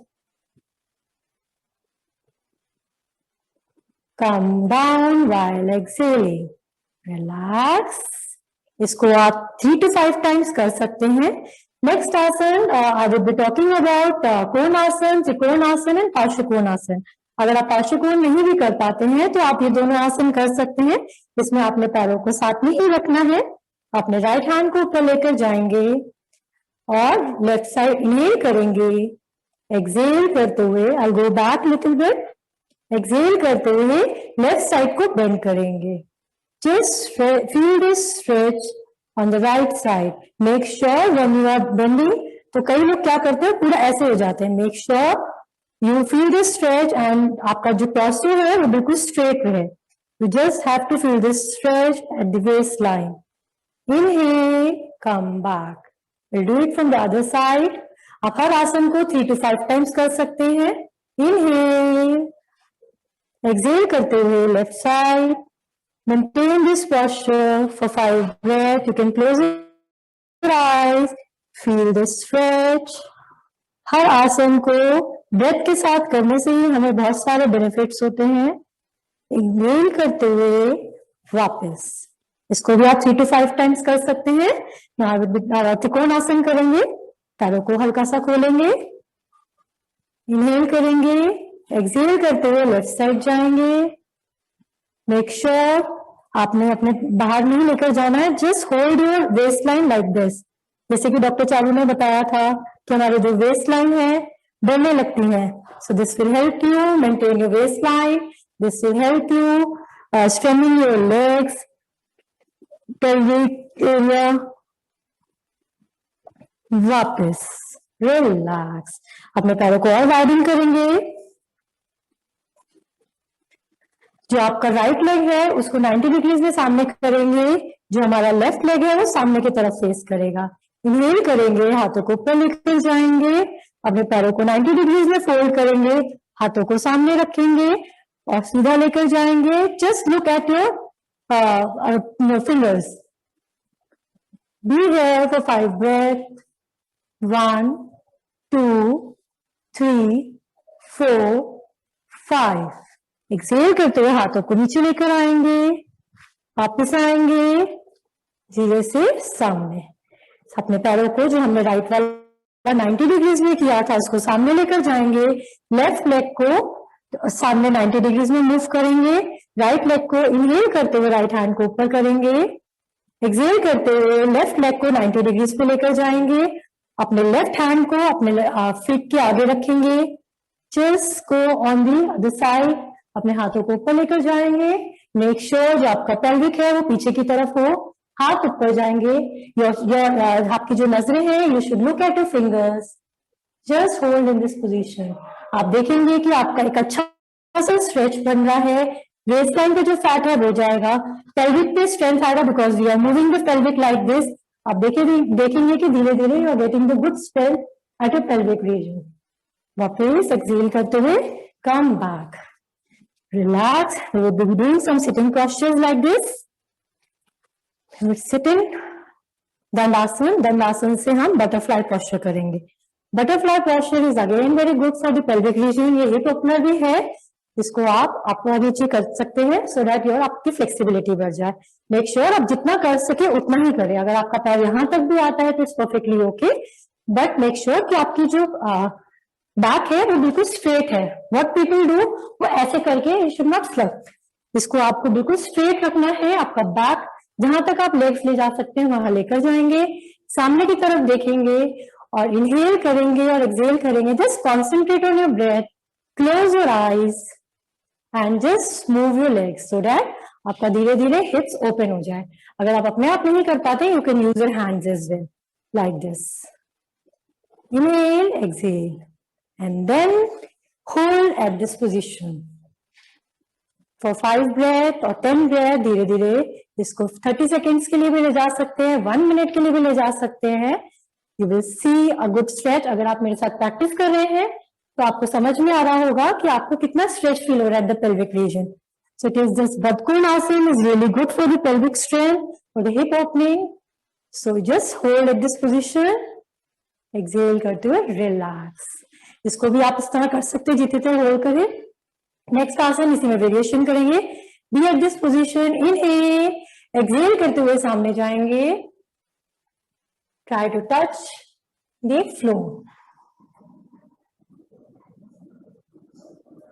Come down while exhaling. Relax. इसको आप 3 to 5 times कर सकते हैं. Next आसन, I will be talking about Konasana, trikonasana and Parsvakonasana. अगर आप पार्श्वकोण नहीं भी कर पाते हैं तो आप ये दोनों आसन कर सकते हैं. इसमें आपने पैरों को साथ में ही रखना है. अपने राइट हैंड को ऊपर लेकर जाएंगे और लेफ्ट साइड इनहेल करेंगे. एक्सहेल करते हुए I'll go back little bit. Exhale करते हुए लेफ्ट साइड को बेंड करेंगे. Just feel this stretch on the right side. Make sure when you are bending, तो कई लोग क्या करते हैं पूरा ऐसे हो जाते हैं. Make sure you feel this stretch and आपका जो posture है वो बिल्कुल straight रहे. You just have to feel this stretch at the waistline. Inhale, come back. We'll do it from the other side. आप हर आसन को 3 to 5 times कर सकते हैं. Inhale. Exhale करते हुए left side. Maintain this posture for 5 breaths. You can close your eyes. Feel the stretch. हर आसन को ब्रेथ के साथ करने से ही हमें बहुत सारे बेनिफिट्स होते हैं. इनहेल करते हुए वापस. इसको भी आप 3 to 5 टाइम्स कर सकते हैं. त्रिकोण आसन करेंगे. पैरों को हल्का सा खोलेंगे. इनहेल करेंगे. एक्सहेल करते हुए लेफ्ट साइड जाएंगे. मेक श्योर आपने अपने बाहर नहीं लेकर जाना है. Just hold your waist line like this. जैसे कि डॉक्टर चारू ने बताया था कि हमारे जो वेस्ट लाइन है बढ़ने लगती है. So this will help you maintain your waist line. This will help you strengthen your legs, pelvic area. वापस रिलैक्स. अपने पैरों को और वाइडन करेंगे. जो आपका राइट लेग है उसको 90 डिग्रीज में सामने करेंगे. जो हमारा लेफ्ट लेग है वो सामने की तरफ फेस करेगा. इनहेल करेंगे, हाथों को ऊपर लेकर जाएंगे. अपने पैरों को 90 डिग्रीज में फोल्ड करेंगे. हाथों को सामने रखेंगे और सीधा लेकर जाएंगे. Just look at your fingers. Be here for 5 breaths. 1, 2, 3, 4, 5. Excel करते हुए हाथों को नीचे लेकर आएंगे, वापस आएंगे धीरे से सामने। अपने पैरों को जो हमने राइट वाला 90 डिग्रीज में किया था उसको सामने लेकर जाएंगे। लेफ्ट लेग को सामने 90 डिग्रीज में मूव करेंगे। राइट लेग को इनहेल करते हुए राइट हैंड को ऊपर करेंगे। एक्सेल करते हुए लेफ्ट लेग को 90 डिग्रीज पे लेकर जाएंगे। अपने लेफ्ट हैंड को अपने फीट के आगे रखेंगे। चेस्ट को ऑन दी अदर साइड अपने हाथों को ऊपर लेकर जाएंगे। मेक श्योर जो आपका पेल्विक है वो पीछे की तरफ हो, हाथ ऊपर जाएंगे। आपकी जो नजरें हैं, you should look at your fingers, just hold in this position. आप देखेंगे कि आपका एक अच्छा सा स्ट्रेच बन रहा है। वेस्ट लाइन पे जो फैट है वो जाएगा, पेल्विक पे स्ट्रेंथ आएगा because we are moving the pelvic like this. आप देखेंगे कि धीरे धीरे you are getting the good strength at your pelvic region. वापस एक्सेल करते हुए come back, relax. We will be doing some sitting postures like this. Sitting dandasana, dandasana से हम बटरफ्लाई पोस्चर करेंगे। Butterfly posture is again very good for the pelvic region. ये hip opener भी है, इसको आप अपना नीचे कर सकते हैं सो दैट योर आपकी फ्लेक्सिबिलिटी बढ़ जाए। मेक श्योर आप जितना कर सके उतना ही करें। अगर आपका पैर यहां तक भी आता है तो it's perfectly okay, but make sure कि आपकी जो बैक है वो बिल्कुल स्ट्रेट है। व्हाट पीपल डू, वो ऐसे करके यू शुड नॉट स्लग, इसको आपको बिल्कुल स्ट्रेट रखना है। आपका बैक जहां तक आप लेग्स ले जा सकते हैं वहां लेकर जाएंगे, सामने की तरफ देखेंगे और इनहेल करेंगे और एक्सहेल करेंगे। Just concentrate on your breath, close your eyes and just move your legs so that आपका धीरे धीरे हिप्स ओपन हो जाए। अगर आप अपने आप नहीं कर पाते, you can use your hands as well like this. Inhale, exhale and then hold at this position for 5 breath or 10 breath। धीरे धीरे इसको 30 सेकेंड्स के लिए भी ले जा सकते हैं, 1 मिनट के लिए भी ले जा सकते हैं। You will see a good stretch. अगर आप मेरे साथ प्रैक्टिस कर रहे हैं तो आपको समझ में आ रहा होगा कि आपको कितना स्ट्रेच फील हो रहा है the pelvic region. So it is this baddhakonasana is really good for the pelvic strength, for the hip opening. So just hold at this position, exhale करते हुए रिलैक्स। इसको भी आप इस तरह कर सकते हैं जितने तक होल्ड करें। नेक्स्ट आसन इसी में वेरिएशन करेंगे। Be at this position, inhale, exhale करते हुए सामने जाएंगे। Try to touch the floor.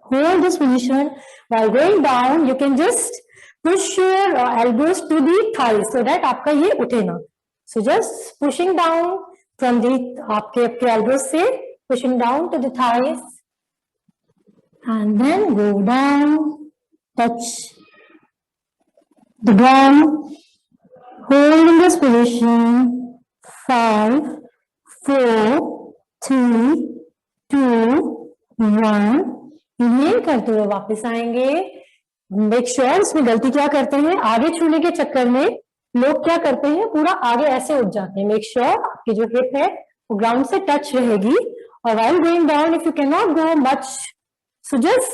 Hold this position. While going down, you can just push your elbows to the thighs so that आपका ये उठे ना। So just pushing down from the आपके elbows से pushing down to the thighs and then go down, touch the ground, hold in this position. 5, 4, 3, 2, 1। Inhale करते हुए वापस आएंगे। मेक श्योर इसमें गलती क्या करते हैं, आगे छूने के चक्कर में लोग क्या करते हैं, पूरा आगे ऐसे उठ जाते हैं। मेक श्योर आपकी जो हिप है वो ग्राउंड से टच रहेगी। और while going down, if you cannot go much, so just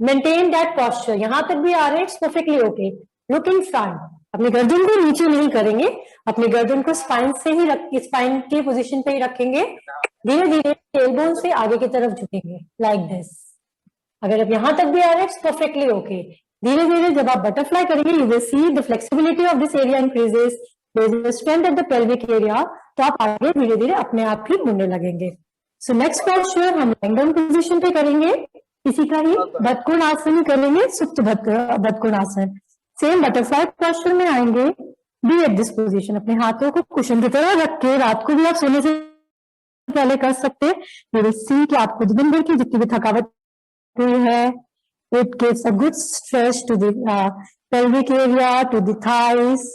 maintain that posture. यहाँ तक भी आ रहे हैं, it's perfectly okay. Look in front. अपनी गर्दन को नीचे नहीं करेंगे, अपनी गर्दन को स्पाइन से ही स्पाइन की पोजीशन पे ही रखेंगे। धीरे धीरे टेलबोन से आगे की तरफ झुकेंगे लाइक दिस। अगर आप यहाँ तक भी आ रहे हैं, it's perfectly okay. धीरे धीरे जब आप बटरफ्लाई करेंगे, you will see the flexibility of this area increases. There is a strength at the pelvic area. तो आप आगे धीरे धीरे अपने आप ही मुड़ने लगेंगे। सो नेक्स्ट पोस्चर हम लाइंग डाउन पोजीशन पे करेंगे, इसी का ही बदकोणासन करेंगे, सुप्त बदकोणासन। सेम बटरफ्लाई पोस्चर में आएंगे। बी एट दिस पोजीशन, अपने हाथों को कुशन की तरह रख के रात को भी आप सोने से पहले कर सकते हैं। यू विल सी कि आपको दिन भर की जितनी भी थकावट हुई है, it gives a good stretch to the pelvic area, to the thighs.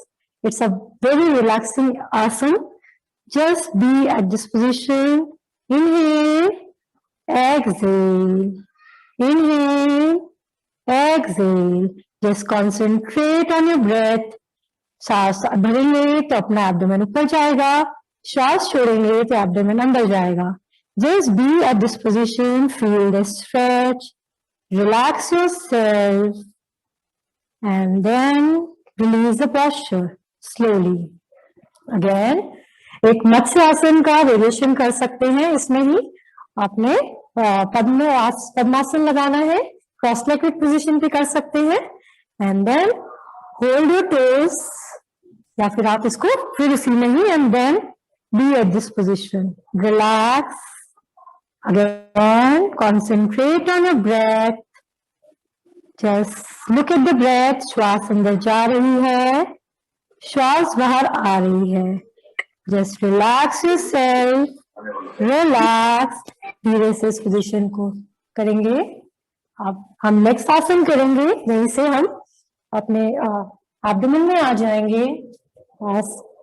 It's a very relaxing asana. Just be at this position. Inhale, exhale, inhale, exhale. Just concentrate on your breath. सांस भरेंगे तो अपना एब्डोमेन ऊपर जाएगा, श्वास छोड़ेंगे तो abdomen अंदर जाएगा। Just be at this position, feel the stretch, relax yourself, and then release the posture slowly. Again एक मत्स्य आसन का वेरिएशन कर सकते हैं। इसमें ही आपने पद्मासन लगाना है, क्रॉस लेग पोजीशन पे कर सकते हैं and then hold your toes, या फिर आप इसको फिर उसी में ही and then be at this position, relax again, concentrate on your breath, just look at the breath, श्वास अंदर जा रही है, श्वास बाहर आ रही है, जस्ट रिलैक्स योरसेल्फ, रिलैक्स, धीरे से इस पोजीशन को करेंगे। अब हम नेक्स्ट आसन करेंगे, वहीं से हम अपने एब्डोमेन में आ जाएंगे।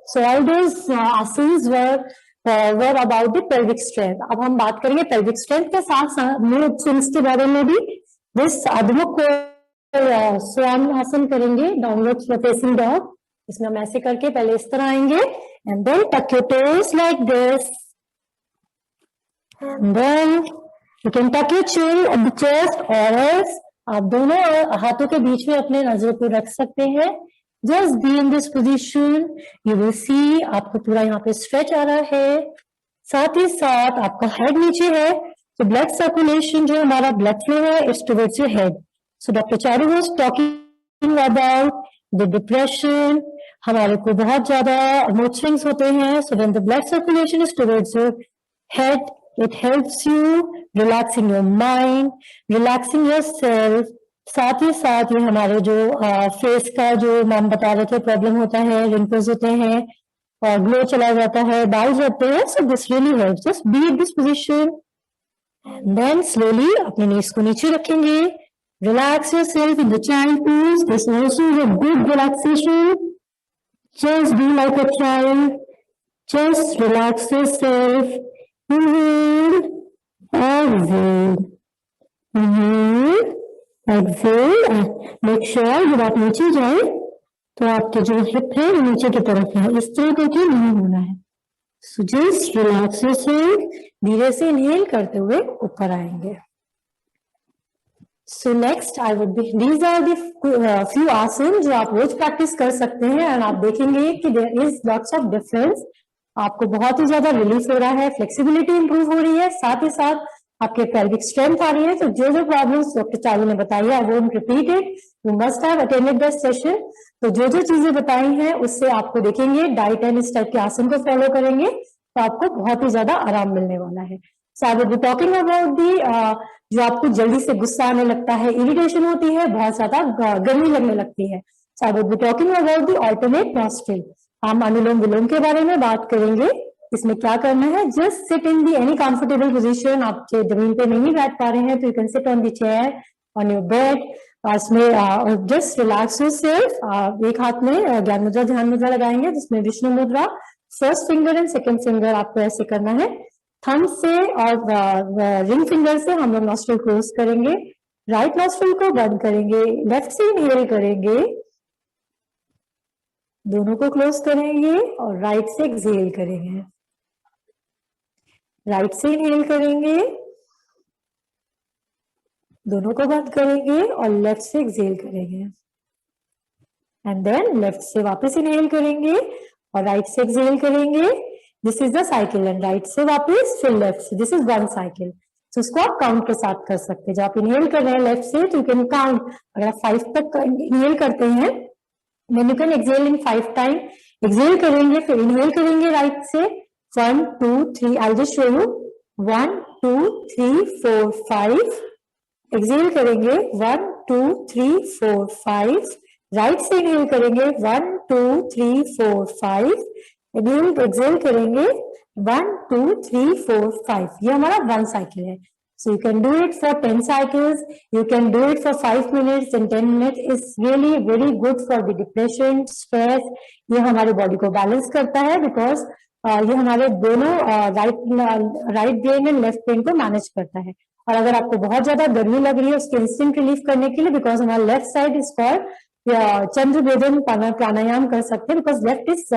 So all those asanas were about the pelvic strength. अब हम बात करेंगे पेल्विक स्ट्रेंथ के साथ साथ मूड स्विंग्स के बारे में भी। दिस अधमुख स्वान आसन करेंगे, डाउनवर्ड फेसिंग डॉग। इसमें हम ऐसे करके पहले इस तरह आएंगे and then tuck your toes like this and then you can tuck your chin at the chest, और एल्स आप दोनों हाथों के बीच में अपने नजरों को रख सकते हैं। Just be in this position, you will see आपको पूरा यहाँ पे स्ट्रेच आ रहा है, साथ ही साथ आपका हेड नीचे है, तो ब्लड सर्कुलेशन जो हमारा ब्लड फ्लो है is towards your head. So doctor Charu was talking about the depression, हमारे को बहुत ज्यादा मूड स्विंग्स होते हैं, so when the blood circulation is towards your head, it helps you relaxing your mind, relaxing yourself. साथ ही साथ ये हमारे जो फेस का जो हम बता रहे थे प्रॉब्लम होता है, रिंकल्स होते हैं और ग्लो चला जाता है, बाल जाते हैं, so this really helps. Just be in this position and then slowly अपने नीज को नीचे रखेंगे, relax yourself in the child pose. This also is a good relaxation. Just be like a child. Just relax yourself. Inhale, exhale. Inhale, exhale. Make sure जब आप नीचे जाए तो आपके जो हिप है वो नीचे की तरफ है, इस तरह करके नहीं होना है। So just relax yourself. धीरे से इनहेल करते हुए ऊपर आएंगे। So next I would be, these are the few आसन जो आप रोज प्रैक्टिस कर सकते हैं एंड आप देखेंगे कि there is lots of difference। आपको बहुत ही ज्यादा रिलीफ हो रहा है, फ्लेक्सिबिलिटी इंप्रूव हो रही है, साथ ही साथ आपके पेल्विक स्ट्रेंथ आ रही है। तो जो जो प्रॉब्लम्स डॉक्टर चारू ने बताई है वो repeated, you must have attended the session. तो जो जो चीजें बताई हैं उससे आपको देखेंगे डाइट एंड इस टाइप के आसन को फॉलो करेंगे तो आपको बहुत ही ज्यादा आराम मिलने वाला है। So I will be talking about the जो आपको जल्दी से गुस्सा आने लगता है, इरिटेशन होती है, बहुत ज्यादा गर्मी लगने लगती है। So I will be talking about the alternate nostril. हम अनुलोम विलोम के बारे में बात करेंगे। इसमें क्या करना है, just sit in the any comfortable position. आप जमीन पे नहीं बैठ पा रहे हैं तो you can sit on the chair, on your bed. इसमें जस्ट रिलैक्स योरसेल्फ। एक हाथ में ज्ञान मुद्रा ध्यान मुद्रा लगाएंगे जिसमें विष्णु मुद्रा, first finger and second finger आपको ऐसे करना है। थंब से और रिंग फिंगर से हम लोग नॉस्ट्रिल क्लोज करेंगे, राइट नॉस्ट्रिल को बंद करेंगे, लेफ्ट से इनहेल करेंगे, दोनों को क्लोज करेंगे और राइट से एक्सहेल करेंगे। राइट से इनहेल करेंगे, दोनों को बंद करेंगे और लेफ्ट से एक्सहेल करेंगे एंड देन लेफ्ट से वापस इनहेल करेंगे और राइट से एक्सहेल करेंगे। This is the cycle and right से वापस फिर लेफ्ट से, दिस इज वन साइकिल। तो उसको आप काउंट के साथ कर सकते हैं। जब आप इनहेल कर रहे हैं लेफ्ट से तो यू कैन काउंट, अगर आप 5 तक इनहेल करते हैं then you can exhale in 5 time. Exhale करेंगे फिर इनहेल करेंगे राइट से 1 2 3, I just show you 1 2 3 4 5। Exhale करेंगे 1 2 3 4 5। राइट से इनहेल करेंगे 1 2 3 4 5। एक्सहेल करेंगे 1 2 3 4 5। ये हमारा वन साइकिल है। So you can do it for 10 cycles, you can do it for 5 minutes and 10 minutes is really very good for the depression, stress। ये हमारे body को बैलेंस करता है बिकॉज ये हमारे दोनों right brain and left brain को manage करता है। और अगर आपको बहुत ज्यादा गर्मी लग रही है उसके इंस्टेंट रिलीफ करने के लिए, बिकॉज हमारा लेफ्ट साइड इज फॉर चंद्र वेदन प्राणायाम कर सकते हैं, बिकॉज लेफ्ट इज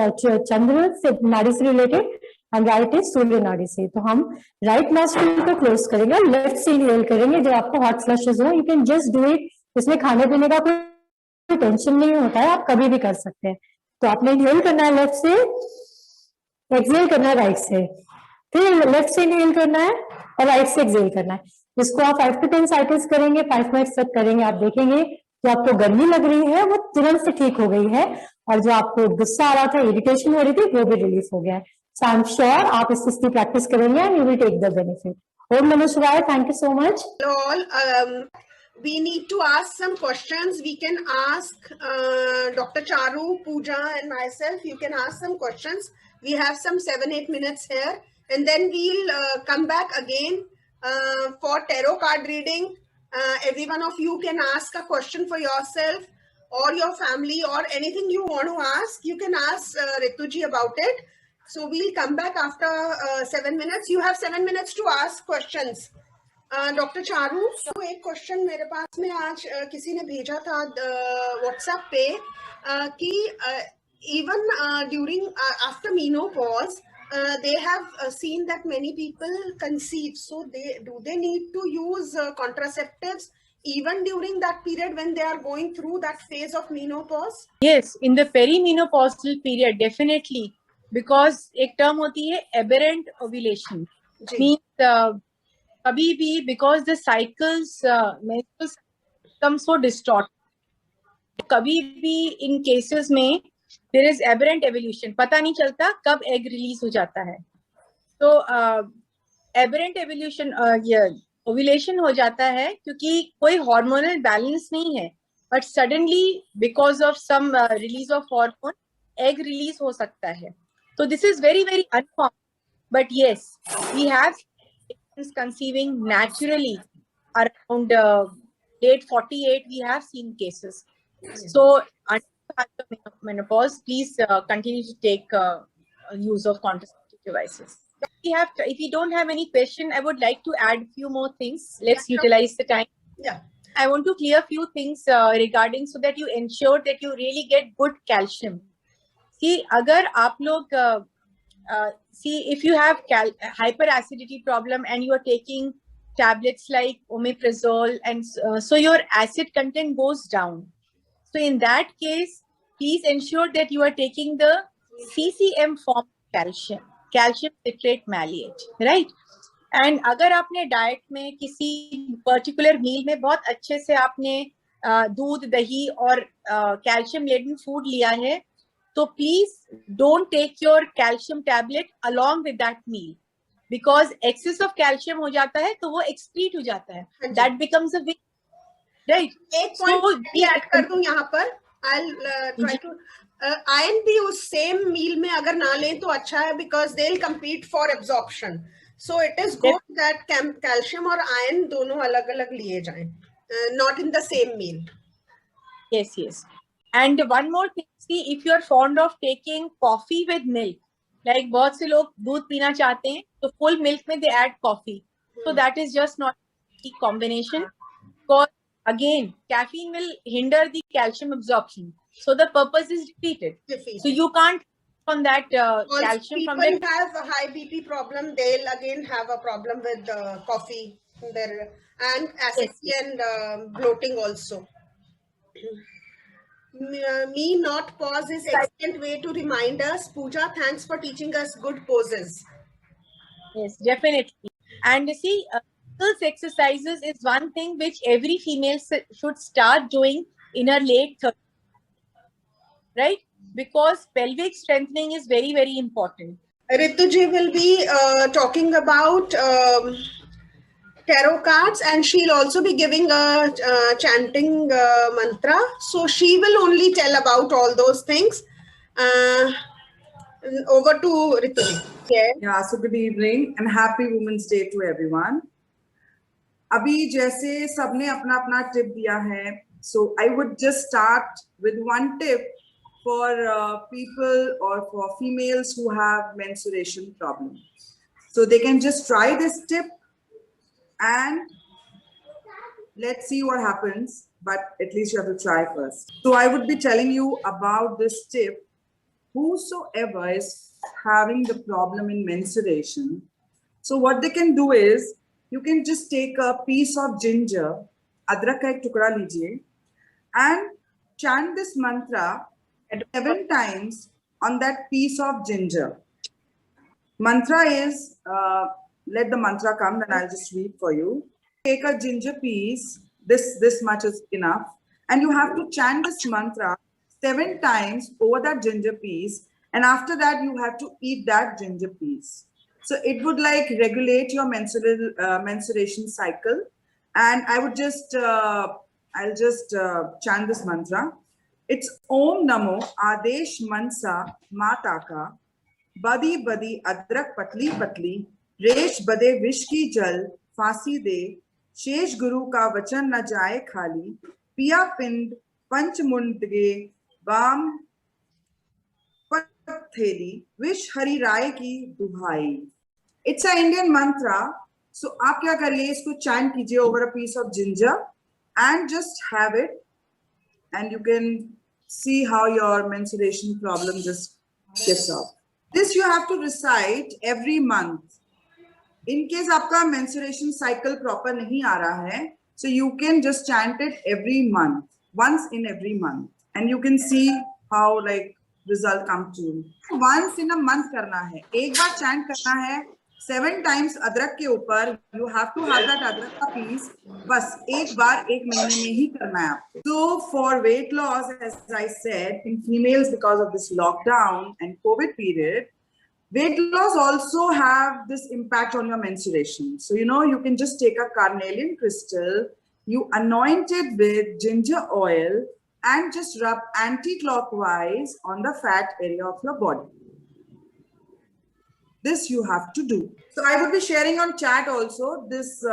चंद्र से नाड़ी से रिलेटेड एंड राइट इज सूर्य नाड़ी से। तो हम राइट नॉस्ट्रिल को क्लोज करेंगे और लेफ्ट से इनहेल करेंगे। जब आपको हॉट फ्लशेस हो you can just do it. इसमें खाने पीने का कोई टेंशन नहीं होता है, आप कभी भी कर सकते हैं। तो आपने इनहेल करना है लेफ्ट से एक्सेल करना है राइट से, फिर लेफ्ट से इनहेल करना है और राइट से एक्सेल करना है। जिसको आप 5 to 10 साइकिल्स करेंगे, 5 मिनट्स तक करेंगे, आप देखेंगे जो आपको गर्मी लग रही है वो तुरंत से ठीक हो गई है, और जो आपको गुस्सा आ रहा था, इरिटेशन हो रही थी, वो भी रिलीफ हो गया है। सो आई एम श्योर आप इसकी प्रैक्टिस करेंगे and you will take the benefit. ओम नमः शिवाय, thank you so much. All, we need to ask some questions. We can ask Dr. Charu, Pooja, and myself. You can ask some questions. We have some 7-8 minutes here, and then we'll come back again for tarot card reading. Every one of you can ask a question for yourself or your family, or anything you want to ask. You can ask Rituji about it. So we'll come back after 7 minutes. You have 7 minutes to ask questions. Doctor Charu, तो एक question मेरे पास में आज किसी ने भेजा था WhatsApp पे कि even during after menopause they have seen that many people conceive, so they need to use contraceptives even during that period when they are going through that phase of menopause? Yes, in the perimenopausal period, definitely, because एक term होती है aberrant ovulation. Means कभी भी, because the cycles menstrual become so distorted, कभी भी in cases में there is aberrant evolution, पता नहीं चलता कब egg release हो जाता है। तो aberrant evolution ovulation हो जाता है क्योंकि कोई hormonal balance नहीं है, but suddenly because of some release of hormone, egg release हो सकता है। So this is very very uncommon, but yes, we have conceiving naturally around late 48. We have seen cases. So until menopause, please continue to take use of contraceptive devices. If you don't have any question, I would like to add few more things. Let's utilize the time. Yeah, I want to clear few things regarding, so that you ensure that you really get good calcium. See, agar aap log see, if you have hyperacidity problem and you are taking tablets like omeprazole, and so your acid content goes down. So in that case, please ensure that you are taking the CCM form calcium citrate maleate, right? And अगर आपने diet में किसी particular मील में बहुत अच्छे से आपने दूध, दही और कैल्शियम लेडन फूड लिया है, तो please don't take your calcium tablet along with that meal, because excess of calcium हो जाता है तो वो एक्सक्रीट हो जाता है, that becomes a weak, right? एक पॉइंट ऐड कर दूं यहाँ पर, I'll try to आयन भी उस सेम मील में अगर ना लें तो अच्छा है, because they will compete for absorption. So it is good that calcium और iron दोनों अलग अलग लिए जाएं, not in the same meal. Yes, yes. And one more thing, see, if you are fond of taking coffee with milk, like बहुत से लोग दूध पीना चाहते हैं तो full milk में they add coffee, so that is just not a combination, because again caffeine will hinder the calcium absorption, so the purpose is defeated. So you can't on that calcium from people have a high BP problem, they'll again have a problem with coffee there, and acidity and bloating also. Me not pause is excellent way to remind us. Pooja, thanks for teaching us good poses. Yes, definitely. And you see, those exercises is one thing which every female should start doing in her late 30s, right? Because pelvic strengthening is very, very important. Rituji will be talking about tarot cards, and she'll also be giving a chanting mantra. So she will only tell about all those things. Over to Rituji. Yeah, so good evening and happy Women's Day to everyone. अभी जैसे सबने अपना अपना tip दिया है, so I would just start with one tip for people or for females who have menstruation problems. So they can just try this tip and let's see what happens, but at least you have to try first. So I would be telling you about this tip. Whosoever is having the problem in menstruation, so what they can do is, you can just take a piece of ginger, adrak ka ek tukda lijiye, and chant this mantra 7 times on that piece of ginger. Mantra is, let the mantra come, then I'll just read for you. Take a ginger piece, this much is enough, and you have to chant this mantra 7 times over that ginger piece, and after that you have to eat that ginger piece. So it would like regulate your menstruation cycle. And I would just, I'll just chant this mantra. It's Om Namo Adesh Mansa Mataka बदी बदी अदरक पतली पतली रेश बदे विष की जल फांसी दे शेष गुरु का वचन न जाए खाली पिया पिंड पंचमुंडगे बाम थेली विष हरि राय की दुभाई. इट्स अ इंडियन मंत्रा. सो आप क्या करिए, इसको चैंट कीजिए over a piece of ginger and just have it, and you can see how your menstruation problem just gets off. This you have to recite every month. In case आपका menstruation cycle proper नहीं आ रहा है, so you can just chant it every month, once in every month, and you can see how like result come to you. Once in a month करना है, एक बार chant करना है 7 times अदरक के ऊपर. You have to have that अदरक का piece. बस एक बार 1 महीने में ही करना है आपको. So for weight loss, as I said, in females because of this lockdown and COVID period, weight loss also have this impact on your menstruation. So you know, you can just take a carnelian crystal, you anoint it with ginger oil, and just rub anti-clockwise on the fat area of your body. This you have to do. So I would be sharing on chat also this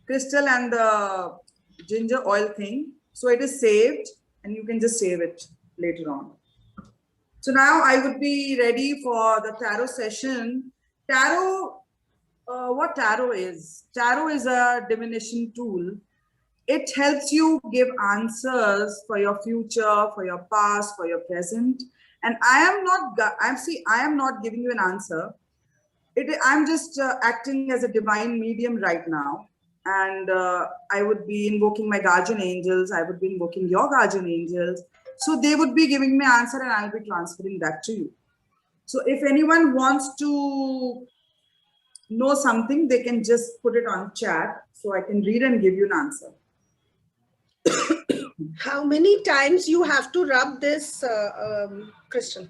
crystal and the ginger oil thing. So it is saved, and you can just save it later on. So now I would be ready for the tarot session. Tarot, what tarot is? Tarot is a divination tool. It helps you give answers for your future, for your past, for your present. And I am not giving you an answer. I'm just acting as a divine medium right now. And I would be invoking my guardian angels. I would be invoking your guardian angels. So they would be giving me answer, and I'll be transferring that to you. So if anyone wants to know something, they can just put it on chat so I can read and give you an answer. How many times you have to rub this crystal?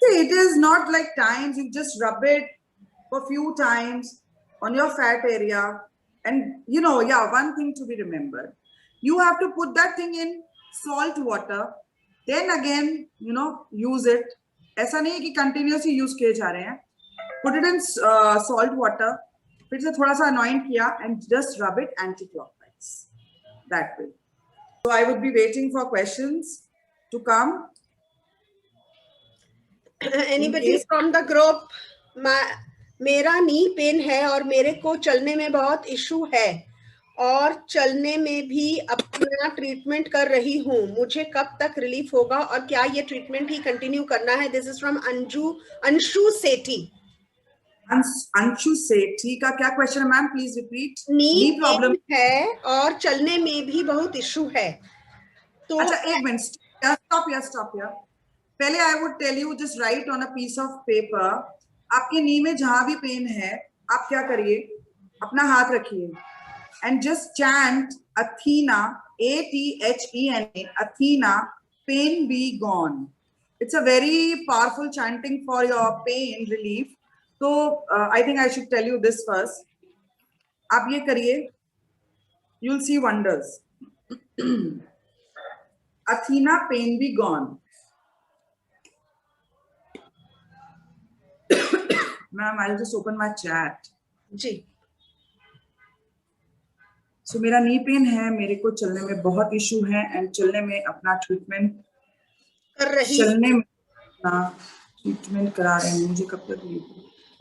See, it is not like times. You just rub it for a few times on your fat area. And you know, yeah, one thing to be remembered. You have to put that thing in salt water, then again, you know, use it. ऐसा नहीं है कि continuously use किए जा रहे हैं. Put it in salt water, फिर से थोड़ा सा anoint किया, and just rub it anti-clockwise. That way. So I would be waiting for questions to come. Anybody from the group? मेरा नी पेन है और मेरे को चलने में बहुत इशू है और चलने में भी अपना ट्रीटमेंट कर रही हूँ. मुझे कब तक रिलीफ होगा और क्या ये ट्रीटमेंट ही कंटिन्यू करना है? दिस इज फ्रॉम अंशु सेठी. अंशु सेठी का क्या क्वेश्चन है ma'am? Please repeat. Knee problem है और चलने में भी बहुत इशू है. तो अच्छा, एक मिनट, स्टॉप हियर. पहले I would tell you, just write on a piece of paper. आपके नी में जहां भी पेन है, आप क्या करिए, अपना हाथ रखिए and just chant Athena, A-T-H-E-N-A, Athena, pain be gone. It's a very powerful chanting for your pain relief. So I think I should tell you this first. आप ये करिए, you'll see wonders. Athena, pain be gone. Ma'am, I'll just open my chat. Ji. So मेरा knee pain है, मेरे को चलने में बहुत इशू है, एंड चलने में अपना ट्रीटमेंट करा रहे हैं. मुझे कब तक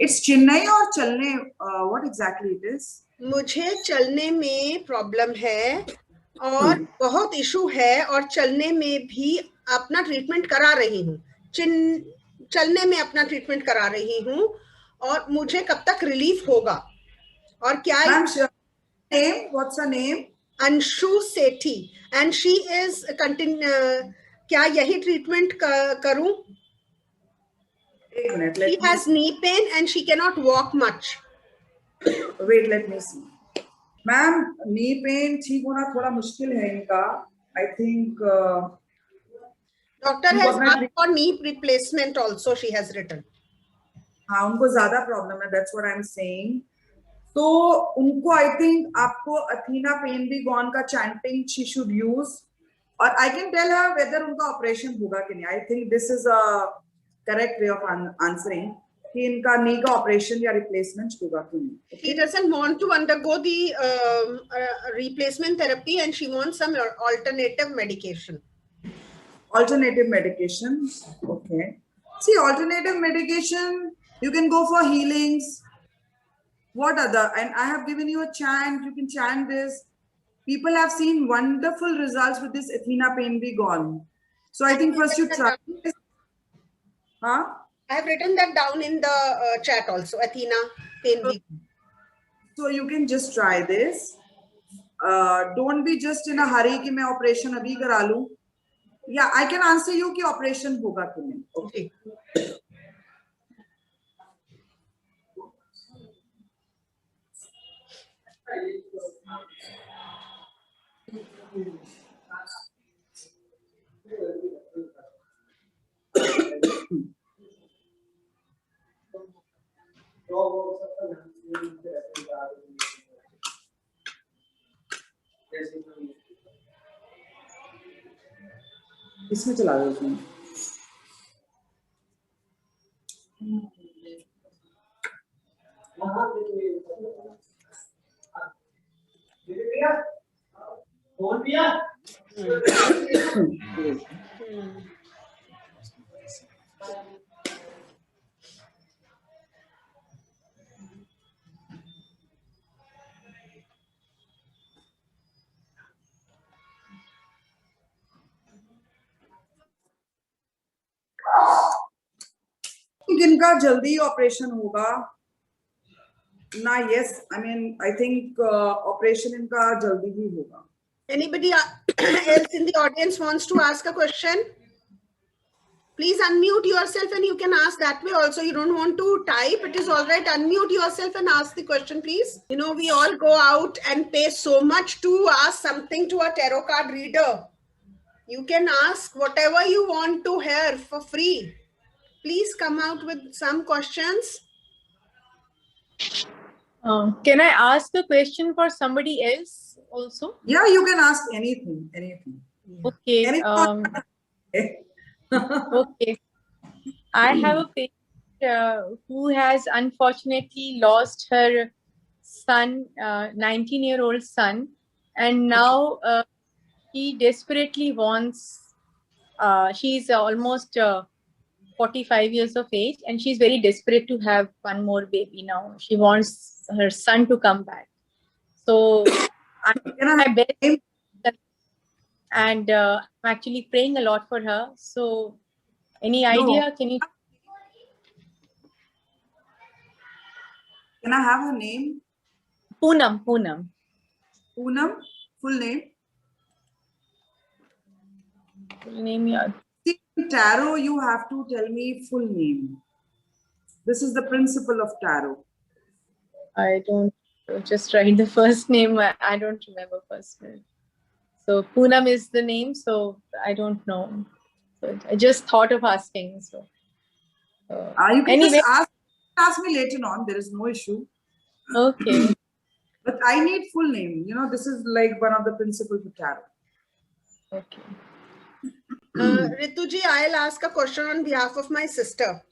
इट्स चेन्नई और चलने, व्हाट एग्जैक्टली इट इज? मुझे चलने में प्रॉब्लम है और बहुत इशू है और चलने में भी अपना ट्रीटमेंट करा रही हूँ. चलने में अपना ट्रीटमेंट करा रही हूँ और मुझे कब तक रिलीफ होगा और क्या? Name? What's her name? Anshu Sethi, and she is क्या यही ट्रीटमेंट करूं? एक minute, She has knee pain and she cannot walk much. wait, let me see. Ma'am knee pain ठीक होना थोड़ा मुश्किल है इनका. I think Doctor has asked for knee replacement also, she has written. हाँ उनको ज्यादा प्रॉब्लम है, that's what I'm saying. तो उनको I think आपको अथीना पेन बी गॉन का chanting she should use, और I can tell her whether उनका ऑपरेशन होगा कि नहीं. I think this is a correct way of answering कि इनका नी का ऑपरेशन या रिप्लेसमेंट होगा कि नहीं. Okay? She doesn't want to undergo the replacement therapy and she wants some alternative medication. Alternative medication, okay. See, alternative medication, you can go for healings. What other? And I have given you a chant, you can chant this. People have seen wonderful results with this Athena pain be gone. So I think first you try this. Huh? I have written that down in the chat also, Athena pain be gone. So you can just try this. Don't be just in a hurry कि मैं operation अभी करा लूं. Yeah, I can answer you कि operation होगा कि नहीं. Okay. इसमें चला दो उसमें. इनका जल्दी ऑपरेशन होगा ना. Yes, I mean I think operation इनका जल्दी ही होगा. Anybody else in the audience wants to ask a question? Please unmute yourself and you can ask that way also. You don't want to type, it is all right. Unmute yourself and ask the question, please. You know, we all go out and pay so much to ask something to a tarot card reader. You can ask whatever you want to hear for free. Please come out with some questions. Can I ask a question for somebody else also? Yeah, you can ask anything. Okay. Anything. Okay. I have a patient who has unfortunately lost her son, 19-year-old son, and now he desperately wants, she's almost 45 years of age, and she's very desperate to have one more baby now. She wants her son to come back. So I'm doing my best, and I'm actually praying a lot for her. So any idea? Can I have her name? Poonam. Poonam, full name? Full name, yeah. See, in tarot, you have to tell me full name. This is the principle of tarot. I don't, just write the first name. I don't remember first name. So Poonam is the name, so I don't know. So I just thought of asking. So you can anyway, just ask me later on. There is no issue. Okay. But I need full name. You know, this is like one of the principles of tarot. Okay. Rituji, I'll ask a question on behalf of my sister.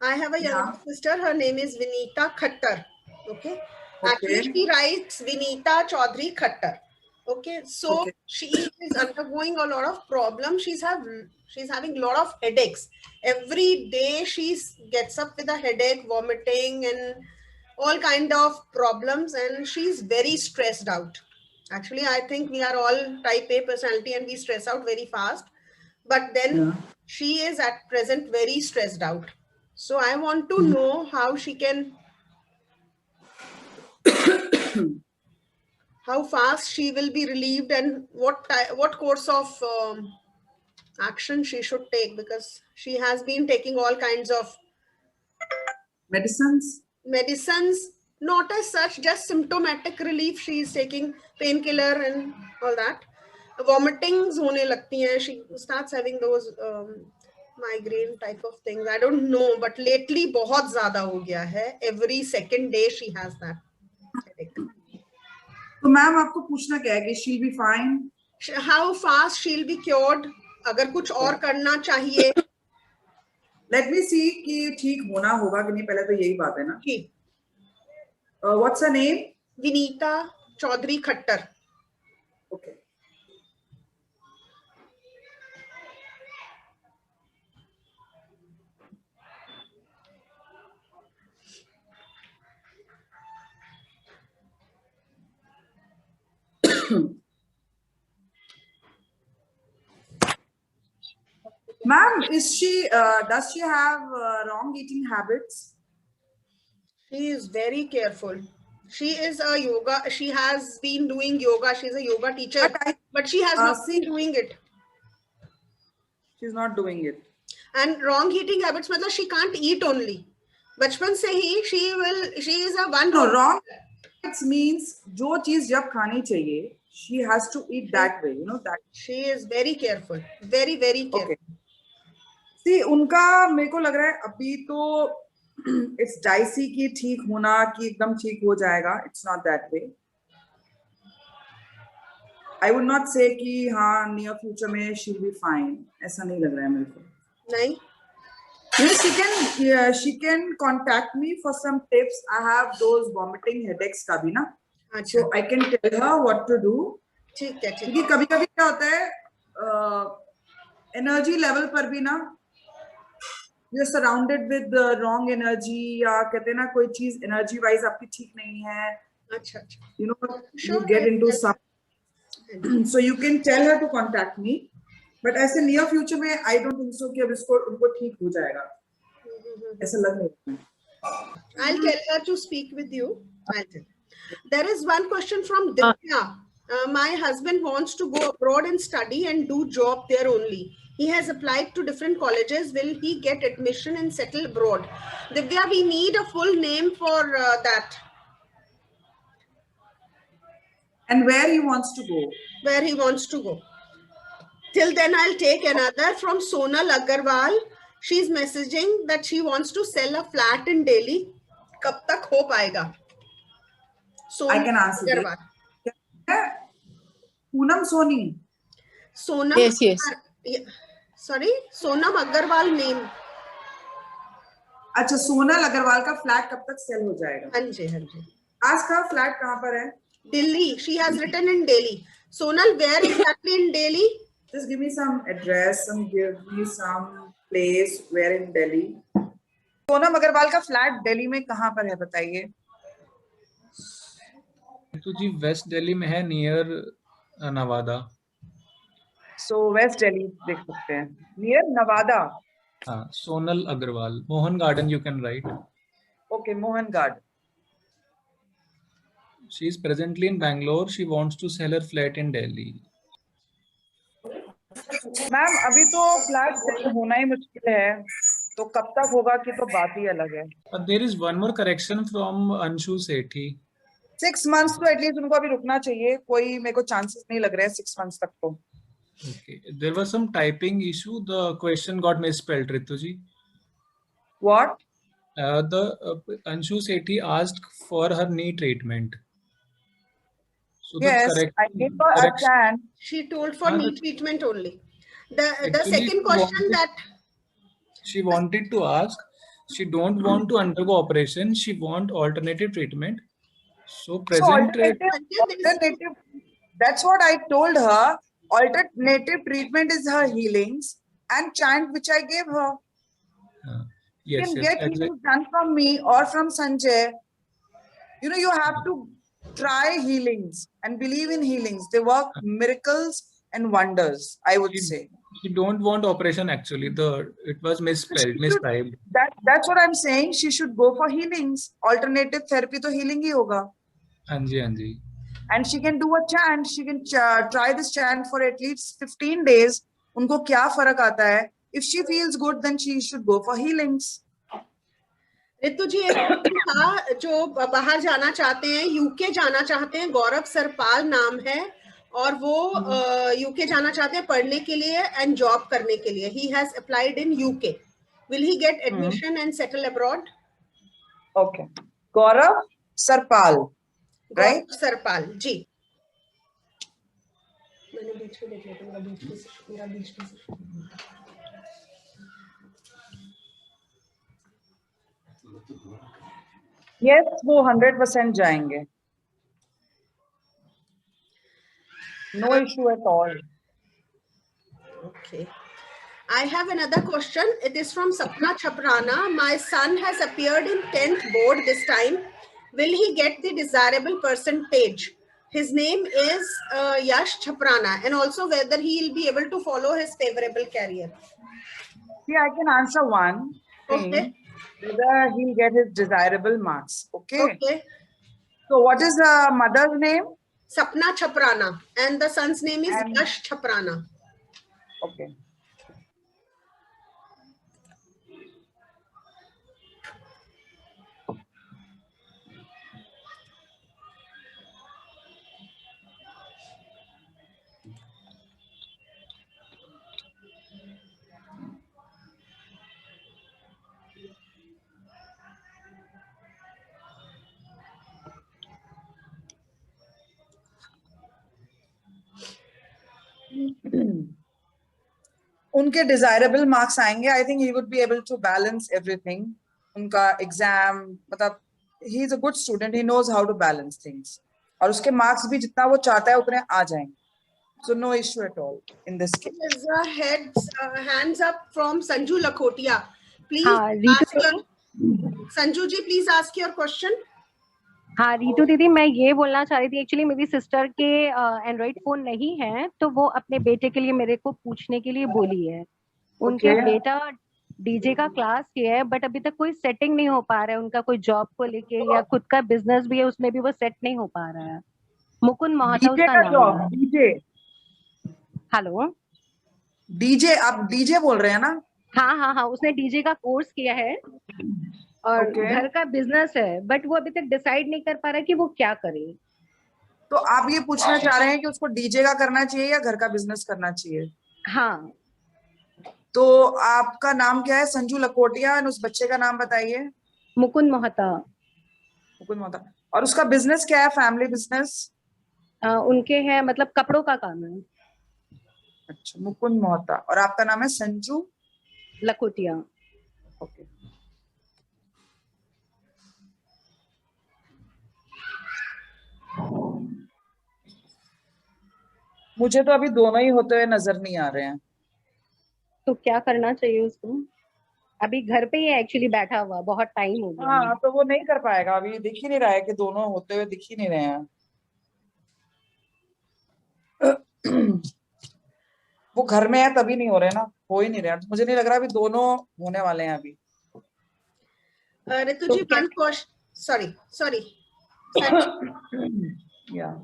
I have a younger sister. Her name is Vinita Khattar. Okay. Actually, she writes Vinita Chaudhary Khattar. Okay. So she is undergoing a lot of problems. She's having a lot of headaches. Every day she gets up with a headache, vomiting, and all kind of problems. And she's very stressed out. Actually, I think we are all type A personality and we stress out very fast. But then she is at present very stressed out. So I want to know how she can, how fast she will be relieved and what course of action she should take, because she has been taking all kinds of Medicines? Medicines, not as such, just symptomatic relief. She is taking painkiller and all that. Vomitings hone lagti hai. She starts having those migraine type of things. I don't know, but lately बहुत ज़्यादा हो गया है. Every second day she has that headache. तो ma'am आपको पूछना क्या है कि she'll be fine? How fast she'll be cured? अगर कुछ और करना चाहिए. Let me see कि ठीक होना होगा कि नहीं, पहले तो यही बात है ना. ठीक. What's her name? Vinita Chaudhary Khattar. Okay. Ma'am, does she have wrong eating habits? She is very careful. She is a yoga. She has been doing yoga. She's a yoga teacher, but she has not been doing it. She's not doing it. And wrong eating habits, मतलब she can't eat only. बचपन से ही she is a one. No, wrong habits means जो चीज जब खानी चाहिए, she has to eat that way. You know that. She is very careful. Very, very careful. Okay. See, उनका मेरे को लग रहा है अभी तो it's dicey कि ठीक होना कि एकदम ठीक हो जाएगा. It's not that way. I would not say कि हाँ near future में she'll be fine. ऐसा नहीं लग रहा है मेरे को. नहीं. Yes, she can contact me for some tips. I have those vomiting headaches का भी ना. So I can tell her what to do. ठीक है, ठीक. क्योंकि कभी-कभी क्या होता है energy level पर भी ना you're surrounded with the wrong energy या कहते हैं ना कोई चीज energy wise आपकी ठीक नहीं है. अच्छा. You know, you get into some. So you can tell her to contact me. But ऐसे near future में I don't think so कि अब इसको उनको ठीक हो जाएगा. ऐसा लग नहीं रहा है. I'll tell her to speak with you. There is one question from Divya. My husband wants to go abroad and study and do job there only. He has applied to different colleges. Will he get admission and settle abroad? Divya, we need a full name for that. And where he wants to go? Where he wants to go. Till then, I'll take another from Sonal Agarwal. She's messaging that she wants to sell a flat in Delhi. कब तक हो पाएगा? I can answer that. Poonam Soni. Sonam. Yes. Sorry, Sonam Agarwal name. अच्छा, सोनल अग्रवाल का flat कब तक cell हो जाएगा? हाँ जी, हाँ जी. आज का फ्लैट कहाँ पर है? Delhi. She has written in Delhi. Sonal, where exactly in Delhi? Just give me some address, give me some place where in Delhi. Sonam Agarwal का फ्लैट दिल्ली में कहाँ पर है बताइए? तो जी वेस्ट दिल्ली में है near Nawada. So west Delhi देख सकते हैं. नियर नवादा. हाँ, Sonal Agarwal. Mohan garden you can write. Okay, Mohan garden. She is presently in Bangalore. She wants to sell her flat in Delhi. Ma'am अभी तो फ्लैट सेल होना ही मुश्किल है, तो कब तक होगा कि तो बात ही अलग है. But there is one more correction from Anshu Sethi. 6 months तो एटलीस्ट उनको अभी रुकना चाहिए. कोई मेरे को चांसेस नहीं लग रहे हैं 6 months तक तो. Okay, there was some typing issue. The question got misspelled, Rituji. What? Anshu Sethi asked for her knee treatment. So Yes, I gave her a chance. She told for knee treatment only. The Actually, second question that she wanted to ask, she don't want to undergo operation. She want alternative treatment. So present alternative. That's what I told her. Alternative treatment is her healings and chant which I gave her. You can get healings done from me or from Sanjay. You know, you have to try healings and believe in healings. They work miracles and wonders, I would say. She don't want operation actually. It was misspelled, mistyped. That's what I'm saying. She should go for healings. Alternative therapy to healing hi hoga. Anji. And she can do a chant. She can try this chant for at least 15 days. Unko kya farak aata hai? If she feels good, then she should go for healings. Ritu जी, एक question था जो बाहर जाना चाहते हैं, UK जाना चाहते हैं, गौरव सरपाल नाम है, और वो यूके जाना चाहते हैं पढ़ने के लिए एंड जॉब करने के लिए. He has applied in UK. Will he get admission and settle abroad? Okay. Gaurav Sarpal, right? गौरव सरपाल जी. मैंने बीच में देख लिया था, मेरा बीच में Yes, वो 100% जाएंगे. No issue at all. Okay. I have another question. It is from Sapna Chaprana. My son has appeared in 10th board this time. Will he get the desirable percentage? His name is Yash Chaprana, and also whether he will be able to follow his favorable career. See, I can answer one thing. Okay. Whether he'll get his desirable marks. Okay. Okay. So what is the mother's name? Sapna Chaprana, and the son's name is And- Yash Chaprana. Okay. उनके desirable marks आएंगे. I think he would be able to balance everything. उनका exam मतलब he is a good student. He knows how to balance things. और उसके marks भी जितना वो चाहता है उतने आ जाएंगे. So no issue at all in this case. There's hands up from Sanju Lakhotia. Please हाँ, Ritu ask your, Sanju ji, please ask your question. हाँ रीतू दीदी, मैं ये बोलना चाह रही थी, एक्चुअली मेरी सिस्टर के एंड्रॉइड फोन नहीं है, तो वो अपने बेटे के लिए मेरे को पूछने के लिए बोली है. उनके Okay. बेटा डीजे का क्लास किया है, बट अभी तक कोई सेटिंग नहीं हो पा रहा है उनका, कोई जॉब को लेके या खुद का बिजनेस भी है, उसमें भी वो सेट नहीं हो पा रहा है. मुकुंद मोहता डीजे उसका का नाम जॉब. है. DJ hello. डीजे आप डीजे बोल रहे हैं ना? हाँ हाँ हाँ, उसने डीजे का कोर्स किया है और Okay. घर का बिजनेस है, बट वो अभी तक डिसाइड नहीं कर पा रहा है कि वो क्या करे. तो आप ये पूछना चाह रहे हैं कि उसको डीजे का करना चाहिए या घर का बिजनेस करना चाहिए? हाँ. तो आपका नाम क्या है? संजू लकोटिया. और उस बच्चे का नाम बताइए. मुकुंद मोहता. मुकुंद मोहता. और उसका बिजनेस क्या है? Family business? उनके हैं, मतलब कपड़ों का काम है. अच्छा, मुकुंद मोहता. और आपका नाम है संजू लखोटिया. ओके. मुझे तो अभी दोनों ही होते हुए नजर नहीं आ रहे हैं. तो क्या करना चाहिए उसको? अभी घर पे ही है एक्चुअली, बैठा हुआ, बहुत टाइम हो गया. हाँ, तो वो नहीं कर पाएगा. अभी दिख ही नहीं रहा है कि दोनों होते हुए दिख ही नहीं रहे हैं. वो घर में है तभी नहीं हो रहे ना. हो ही नहीं रहे. मुझे नहीं लग रहा अभी दोनों होने वाले हैं अभी. Ritu ji, one question. Sorry. Yeah.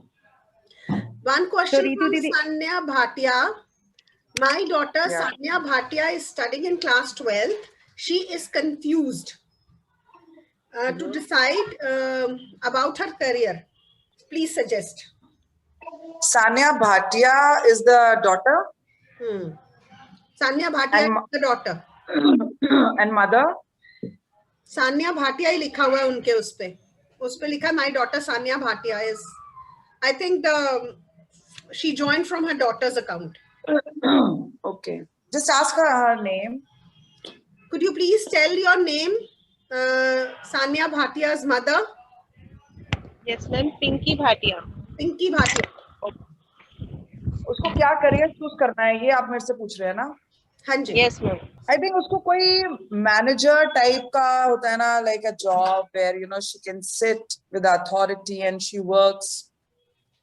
One question Ritu from Didi- Sanya Bhatia. My daughter Yeah. Sanya Bhatia is studying in class 12th. She is confused to decide about her career. Please suggest. Sanya Bhatia is the daughter Sanya Bhatia And is the daughter. and mother. Sanya Bhatia ही लिखा हुआ है उनके उस पे लिखा है my daughter Sanya Bhatia is I think she joined from her daughter's account. Okay. Just ask her name. Could you please tell your name, Sanya Bhatia's mother? Yes, ma'am. Pinky Bhatia. Pinky Bhatia. उसको क्या career choose करना है ये आप मेरे से पूछ रहे हैं ना? हाँ जी. Yes, ma'am. I think उसको कोई मैनेजर टाइप का होता है ना, like a job where you know she can sit with authority and she works.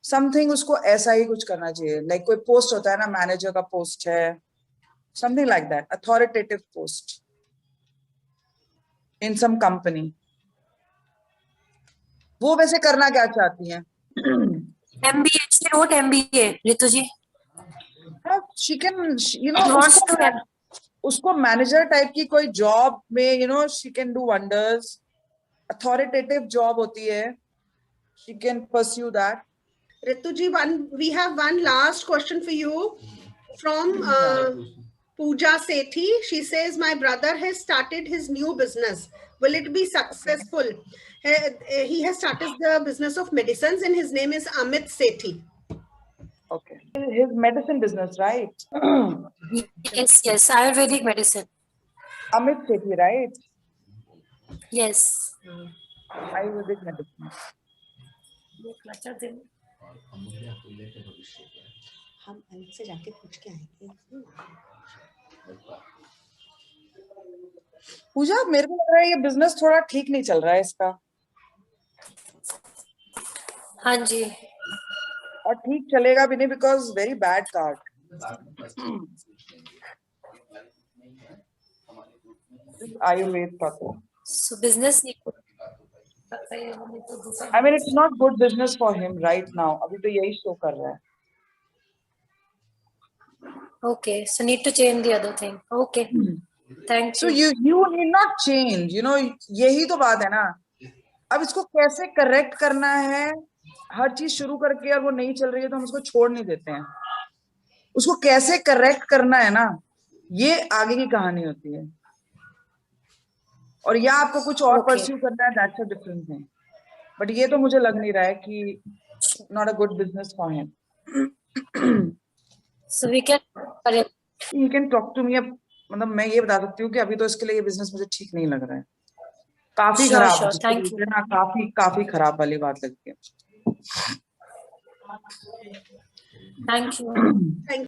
Something उसको ऐसा ही कुछ करना चाहिए. Like कोई पोस्ट होता है ना, मैनेजर का पोस्ट है. Something like that, authoritative post in some company. वो वैसे करना क्या चाहती हैं? MBA. She wrote MBA, Ritu ji. She can, you know, She wants उसको to उसको मैनेजर टाइप की कोई जॉब में, you know, she can do wonders. Authoritative job होती है, she can pursue that. Ritu ji, we have one last question for you from Pooja Sethi. She says, my brother has started his new business. Will it be successful? He has started the business of medicines and his name is Amit Sethi. Okay. His medicine business, right? Yes, yes, Ayurvedic medicine. Amit Sethi, right? Yes. Ayurvedic medicine. हम अमित से जाके पूछ के आएंगे. पूजा, मेरे को लग रहा है ये बिजनेस थोड़ा ठीक नहीं चल रहा है इसका. हाँ जी. और ठीक चलेगा भी नहीं, because very bad card. Ayurveda का तो. So business. I mean, it's not good business for him right now. अभी तो यही शो कर रहा है. Okay, so need to change the other thing. Okay. Thank So you. you need not change. You know, यही तो बात है ना. अब इसको कैसे करेक्ट करना है. हर चीज शुरू करके और वो नहीं चल रही है तो हम उसको छोड़ नहीं देते हैं. उसको कैसे करेक्ट करना है ना, ये आगे की कहानी होती है. और या आपको कुछ और परस्यू करना है, that's a different thing. But ये तो मुझे लग नहीं रहा है कि not a good business for him. So we can correct. You can talk to me. मतलब मैं ये बता सकती हूँ कि अभी तो इसके लिए ये बिजनेस मुझे ठीक नहीं लग रहा है. काफी Sure, खराब. sure. Thank you. काफी खराब वाली बात लगती है. Thank you. Thank